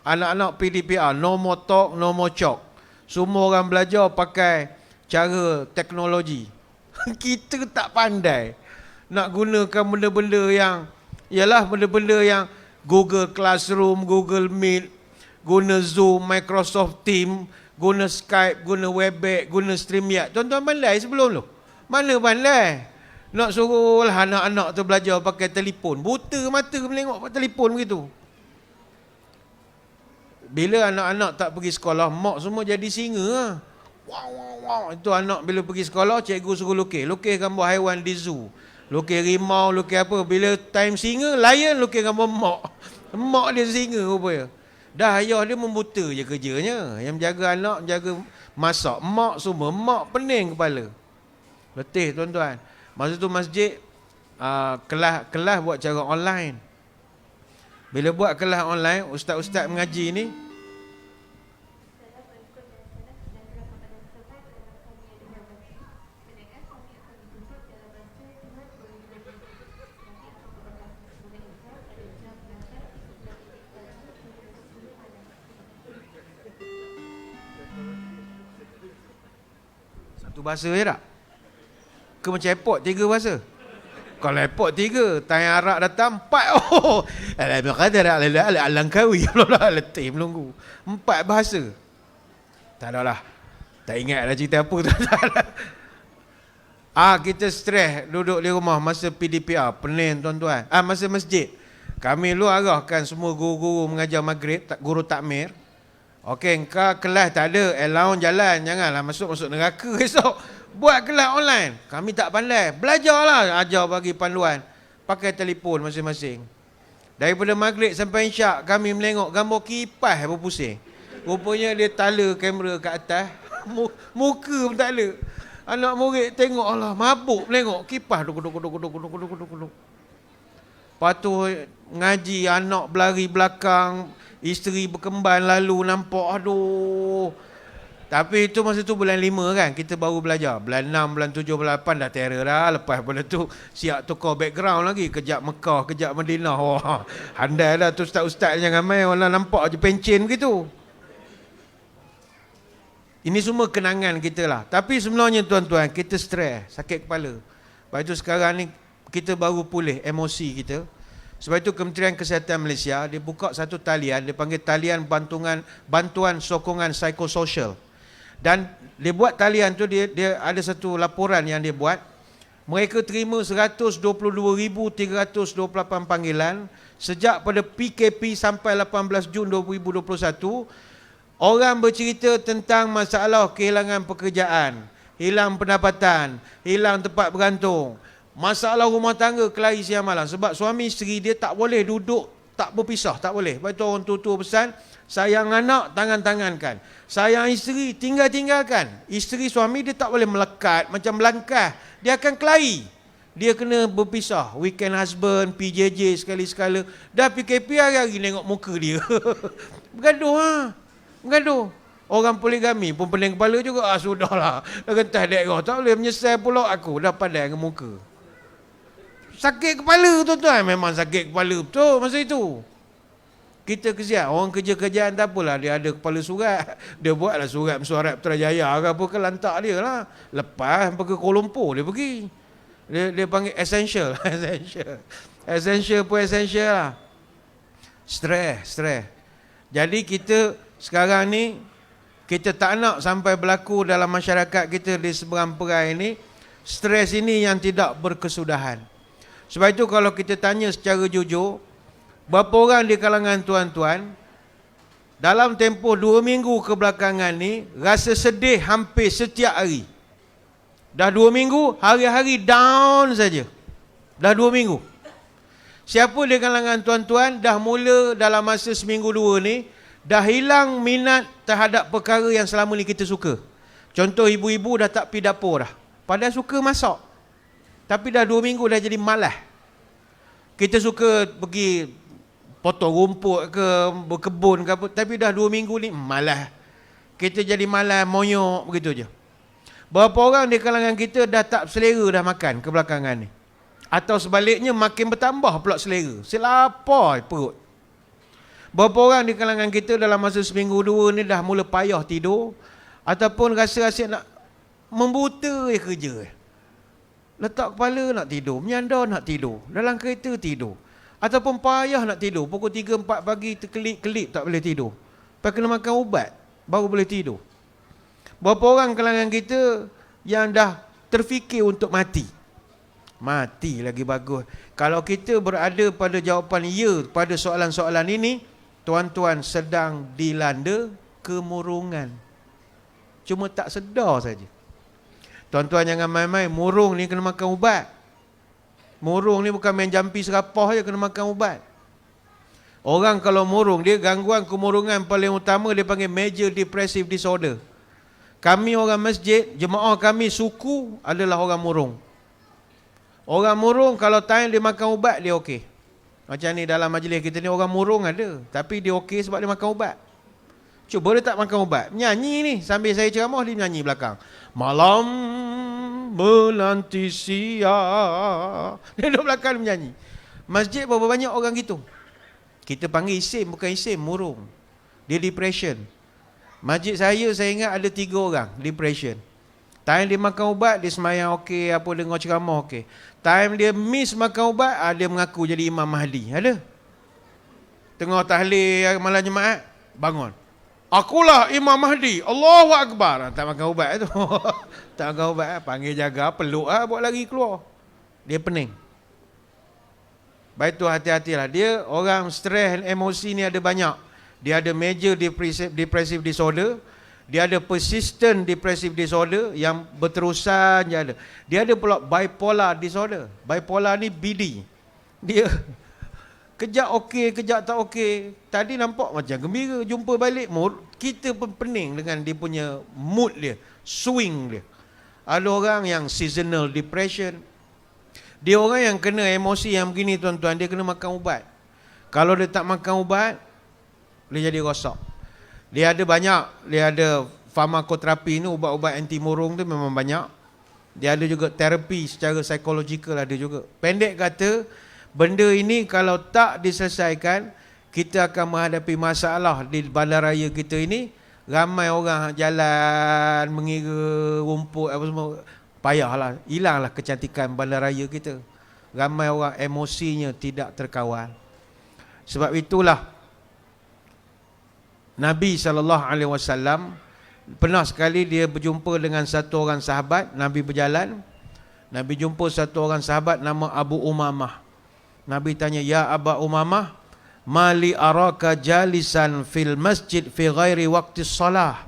Anak-anak PDPR, no more talk, no more chalk. Semua orang belajar pakai cara teknologi. Kita tak pandai nak gunakan benda-benda yang, ialah benda-benda yang Google Classroom, Google Meet, guna Zoom, Microsoft Teams, guna Skype, guna Webex, guna StreamYard. Tuan-tuan pandai sebelum tu? Mana pandai? Nak suruh lah anak-anak tu belajar pakai telefon. Buta mata menengok pakai telefon begitu. Bila anak-anak tak pergi sekolah, mak semua jadi singa. Wow, wow, wow. Itu anak bila pergi sekolah, cikgu suruh lukis. Lukis gambar haiwan di zoo. Lukis rimau, lukis apa. Bila time singa, lion lukis gambar mak. Mak dia singa rupanya. Dah ayah dia membuta je kerjanya. Yang menjaga anak, menjaga masak. Mak semua. Mak pening kepala. Letih tuan-tuan. Masa tu masjid, kelas buat cara online. Bila buat kelas online, ustaz-ustaz mengaji ni, satu bahasa je tak? Ke macam airport 3 bahasa? Kalau airport 3, tayang Arab datang 4. Oh, Langkawi. Letih melunggu. 4 bahasa. Tak ada lah. Tak ingat dah cerita apa tu. Kita stres duduk di rumah masa PDPR. Pening tuan-tuan. Masa masjid. Kami lu arahkan semua guru-guru mengajar maghrib, guru takmir. Okey, engkau kelas tak ada, allowance jalan. Janganlah masuk neraka esok. Buat kelas online. Kami tak pandai. Belajarlah. Ajar bagi panduan. Pakai telefon masing-masing. Daripada maghrib sampai isyak, kami menengok gambar kipas berpusing. Rupanya dia tala kamera kat atas. Muka pun tak ada. Anak murid tengok, Allah, mabuk menengok. Kipas duk. Lepas tu ngaji, anak berlari belakang. Isteri berkemban lalu nampak, aduh. Tapi itu masa tu bulan 5 kan, kita baru belajar. Bulan 6, bulan 7, bulan 8 dah terror dah. Lepas pada tu siap tukar background lagi. Kejap Mekah, kejap Madinah. Wah, handai dah tu ustaz-ustaz jangan main. Orang nampak je pencen begitu. Ini semua kenangan kita lah. Tapi sebenarnya tuan-tuan, kita stres, sakit kepala. Lepas itu sekarang ni kita baru pulih emosi kita. Sebab itu Kementerian Kesihatan Malaysia, dia buka satu talian, dia panggil talian bantuan sokongan psikososial. Dan dia buat talian tu, dia ada satu laporan yang dia buat. Mereka terima 122,328 panggilan sejak pada PKP sampai 18 Jun 2021. Orang bercerita tentang masalah kehilangan pekerjaan, hilang pendapatan, hilang tempat bergantung, masalah rumah tangga kelahi siang malam. Sebab suami isteri dia tak boleh duduk, tak berpisah, tak boleh. Lepas tu orang tua-tua pesan, sayang anak, tangan-tangankan. Sayang isteri, tinggalkan. Isteri suami dia tak boleh melekat, macam melangkah. Dia akan kelahi. Dia kena berpisah. Weekend husband, PJJ sekali-sekala. Dah PKP hari-hari tengok muka dia. Bergaduh. Bergaduh. Orang poligami pun pening kepala juga. Sudahlah. Dah gentah daerah. Tak boleh menyesal pula aku. Dah pandai dengan muka. Sakit kepala tuan-tuan. Memang sakit kepala betul masa itu. Kita kesian, orang kerja-kerjaan tak apalah, dia ada kepala surat, dia buatlah surat mesyuarat Putrajaya ke apa ke, lantak dia lah. Lepas pergi Kuala Lumpur dia pergi. Dia panggil essential. Essential pun essential lah. Stres. Jadi kita sekarang ni, kita tak nak sampai berlaku dalam masyarakat kita di seberang perai ini, stres ini yang tidak berkesudahan. Sebab itu kalau kita tanya secara jujur, berapa orang di kalangan tuan-tuan dalam tempoh 2 minggu kebelakangan ni rasa sedih hampir setiap hari? Dah 2 minggu, hari-hari down saja. Dah 2 minggu. Siapa di kalangan tuan-tuan dah mula dalam masa seminggu 2 ni dah hilang minat terhadap perkara yang selama ni kita suka? Contoh, ibu-ibu dah tak pergi dapur dah. Padahal suka masak. Tapi dah 2 minggu dah jadi malas. Kita suka pergi potong rumput ke, berkebun ke apa, tapi dah 2 minggu ni malas. Kita jadi malas, monyok begitu je. Berapa orang di kalangan kita dah tak selera dah makan kebelakangan ni? Atau sebaliknya makin bertambah pula selera. Selapar perut. Berapa orang di kalangan kita dalam masa seminggu 2 ni dah mula payah tidur, ataupun rasa asyik nak membuta kerja. Letak kepala nak tidur, menyandar nak tidur, dalam kereta tidur. Ataupun payah nak tidur, pukul 3, 4 pagi terkelip-kelip tak boleh tidur. Lepas kena makan ubat, baru boleh tidur. Berapa orang kalangan kita yang dah terfikir untuk mati? Mati lagi bagus. Kalau kita berada pada jawapan ya pada soalan-soalan ini, tuan-tuan sedang dilanda kemurungan. Cuma tak sedar saja. Tuan-tuan jangan main-main, murung ni kena makan ubat. Murung ni bukan main jampi serapah je, kena makan ubat. Orang kalau murung, dia gangguan kemurungan paling utama dia panggil major depressive disorder. Kami orang masjid, jemaah kami suku adalah orang murung. Orang murung kalau time dia makan ubat dia okey. Macam ni dalam majlis kita ni orang murung ada, tapi dia okey sebab dia makan ubat. Cuba dia tak makan ubat, menyanyi ni sambil saya ceramah dia menyanyi belakang. Malam menanti siang. Dia duduk belakang menyanyi. Masjid berapa banyak orang gitu. Kita panggil isim, bukan isim, murung. Dia depression. Masjid saya ingat ada 3 orang depression. Time dia makan ubat, dia semayang okey, apa dengar ceramah okey. Time dia miss makan ubat, dia mengaku jadi Imam Mahdi. Ada? Tengah tahlil malam Jumaat, bangun. Akulah Imam Mahdi, Allahu Akbar. Tak makan ubat tu. Tak makan ubat, panggil jaga, peluk, buat lagi keluar. Dia pening. Baik tu hati-hatilah. Dia orang stres, emosi ni ada banyak. Dia ada major depressive disorder. Dia ada persistent depressive disorder yang berterusan je ada. Dia ada pula bipolar disorder. Bipolar ni BD. Dia kejap okey, kejap tak okey. Tadi nampak macam gembira, jumpa balik mood, kita pun pening dengan dia punya mood dia, swing dia. Ada orang yang seasonal depression. Dia orang yang kena emosi yang begini tuan-tuan, dia kena makan ubat. Kalau dia tak makan ubat, dia jadi rosak. Dia ada banyak, dia ada farmakoterapi ni, ubat-ubat anti murung tu memang banyak. Dia ada juga terapi secara psikologikal ada juga. Pendek kata, benda ini kalau tak diselesaikan, kita akan menghadapi masalah di bandaraya kita ini. Ramai orang jalan mengira rumput apa semua, payahlah, hilanglah kecantikan bandaraya kita. Ramai orang emosinya tidak terkawal. Sebab itulah Nabi SAW pernah sekali dia berjumpa dengan satu orang sahabat. Nabi berjalan, Nabi jumpa satu orang sahabat nama Abu Umamah. Nabi tanya, ya Aba Umamah, mali araka jalisan fil masjid fi ghairi waqti salah.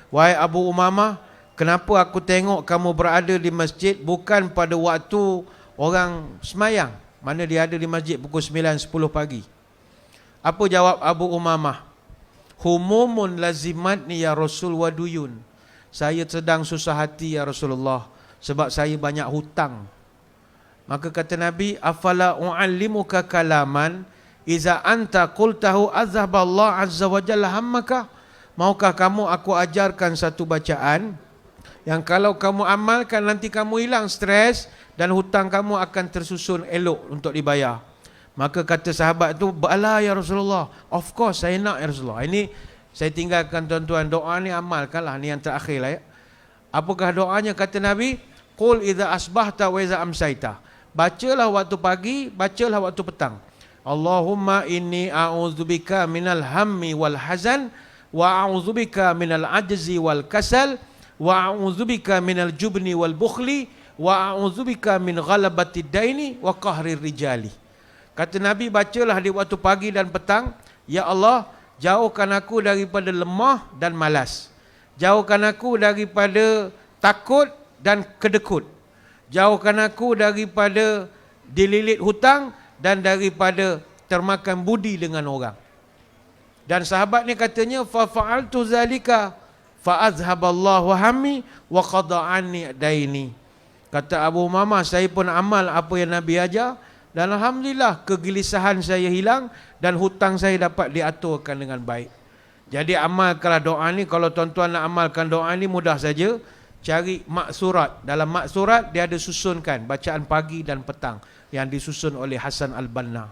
Wahai Abu Umamah, kenapa aku tengok kamu berada di masjid bukan pada waktu orang semayang? Mana dia ada di masjid pukul 9, 10 pagi. Apa jawab Abu Umamah? Humumun lazimatni ya Rasul wa duyun. Saya sedang susah hati ya Rasulullah, sebab saya banyak hutang. Maka kata Nabi, afala u'allimuka kalaman iza anta qultahu azhaballah azza wa jalla hammaka. Maukah kamu aku ajarkan satu bacaan yang kalau kamu amalkan nanti kamu hilang stres dan hutang kamu akan tersusun elok untuk dibayar. Maka kata sahabat tu, bala ya Rasulullah, of course saya nak ya Rasulullah. Ini saya tinggalkan tuan-tuan, doa ni amalkanlah, ni yang terakhir lah ya. Apakah doanya? Kata Nabi, qul idza asbahta wa idza amsaita. Bacalah waktu pagi, bacalah waktu petang. Allahumma inni a'udzubika minal hammi wal hazan wa a'udzubika minal ajzi wal kasal wa a'udzubika minal jubni wal bukhli wa a'udzubika min ghalabati daini wa qahri rijali. Kata Nabi, bacalah di waktu pagi dan petang, ya Allah, jauhkan aku daripada lemah dan malas. Jauhkan aku daripada takut dan kedekut. Jauhkan aku daripada dililit hutang dan daripada termakan budi dengan orang. Dan sahabat ni katanya, fa fa'altu zalika fa azhaballahu hammi wa qada anni daini. Kata Abu Umamah, saya pun amal apa yang Nabi ajar dan alhamdulillah kegelisahan saya hilang dan hutang saya dapat diaturkan dengan baik. Jadi amalkanlah doa ni. Kalau tuan-tuan nak amalkan doa ni mudah saja. Cari maksurat. Dalam maksurat dia ada susunkan bacaan pagi dan petang yang disusun oleh Hasan Al-Banna.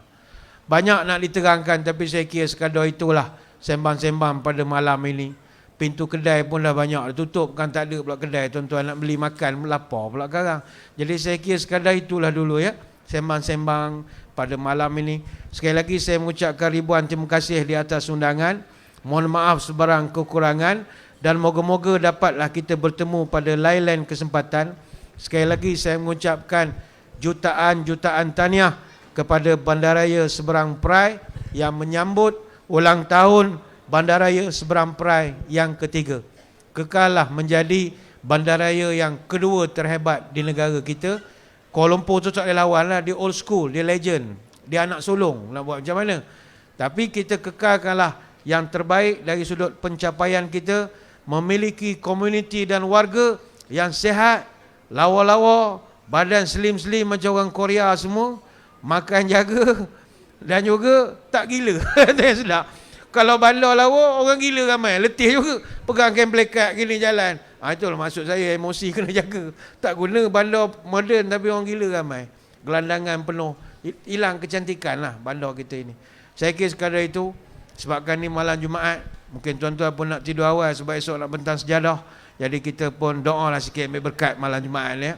Banyak nak diterangkan, tapi saya kira sekadar itulah sembang-sembang pada malam ini. Pintu kedai pun dah banyak tutup, kan tak ada pula kedai. Tuan-tuan nak beli makan, lapar pula sekarang. Jadi saya kira sekadar itulah dulu ya, sembang-sembang pada malam ini. Sekali lagi saya mengucapkan ribuan terima kasih di atas undangan. Mohon maaf sebarang kekurangan dan moga-moga dapatlah kita bertemu pada lain-lain kesempatan. Sekali lagi saya mengucapkan jutaan-jutaan tahniah kepada Bandaraya Seberang Perai yang menyambut ulang tahun Bandaraya Seberang Perai yang ketiga. Kekallah menjadi bandaraya yang kedua terhebat di negara kita. Kuala Lumpur tu tak boleh lawan lah, dia old school, dia legend, dia anak sulung, nak buat macam mana. Tapi kita kekalkanlah yang terbaik dari sudut pencapaian kita, memiliki komuniti dan warga yang sihat, lawa-lawa, badan slim-slim macam orang Korea semua, makan jaga dan juga tak gila. Sedap. Kalau bandar lawa, orang gila ramai, letih juga, pegang kain plekat gini jalan. Itulah maksud saya, emosi kena jaga. Tak guna bandar moden tapi orang gila ramai, gelandangan penuh, hilang kecantikan lah bandar kita ini. Saya kira sekadar itu, sebabkan ni malam Jumaat, mungkin tuan-tuan pun nak tidur awal sebab esok nak bentang sejadah. Jadi kita pun doa lah sikit ambil berkat malam Jumaat ni ya.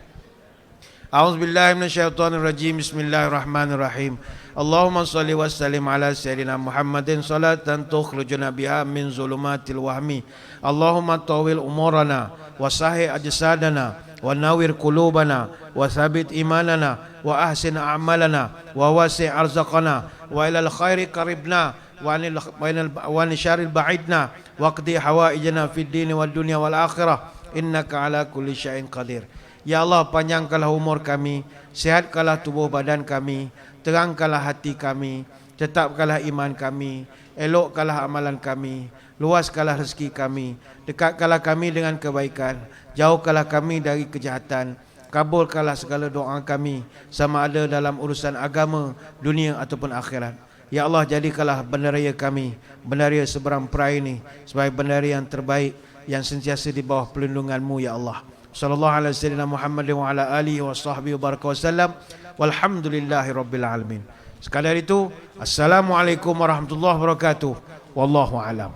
A'udzubillahi minasyaitonirrajim. Bismillahirrahmanirrahim. Allahumma salli wa sallim ala sayyidina Muhammadin salatan tukhrijuna biha min zulumatil wahmi. Allahumma tawil umurana wa sahih ajsadana wa nawir qulubana wa thabit imanana wa ahsin a'malana wa wasi' arzaqana wa ilal khairi qaribna wa anil syarril ba'idna wa qdi hawaijana fid dini wad dunya wal akhirah innaka ala kulli syai'in qadir. Ya Allah, panjangkanlah umur kami, sihatkanlah tubuh badan kami, terangkanlah hati kami, tetapkanlah iman kami, elokkanlah amalan kami, luaskanlah rezeki kami, dekatkanlah kami dengan kebaikan, jauhkanlah kami dari kejahatan, kabulkanlah segala doa kami, sama ada dalam urusan agama, dunia ataupun akhirat. Ya Allah, jadikanlah bandaraya kami, Bandaraya Seberang Perai ini sebagai bandaraya yang terbaik, yang sentiasa di bawah pelindungan-Mu ya Allah. Sallallahu alaihi wasallam Muhammad wa ala alihi wa sahbihi wa baraka wasallam. Walhamdulillahi rabbil alamin. Sekadar itu, assalamualaikum warahmatullahi wabarakatuh. Wallahu alam.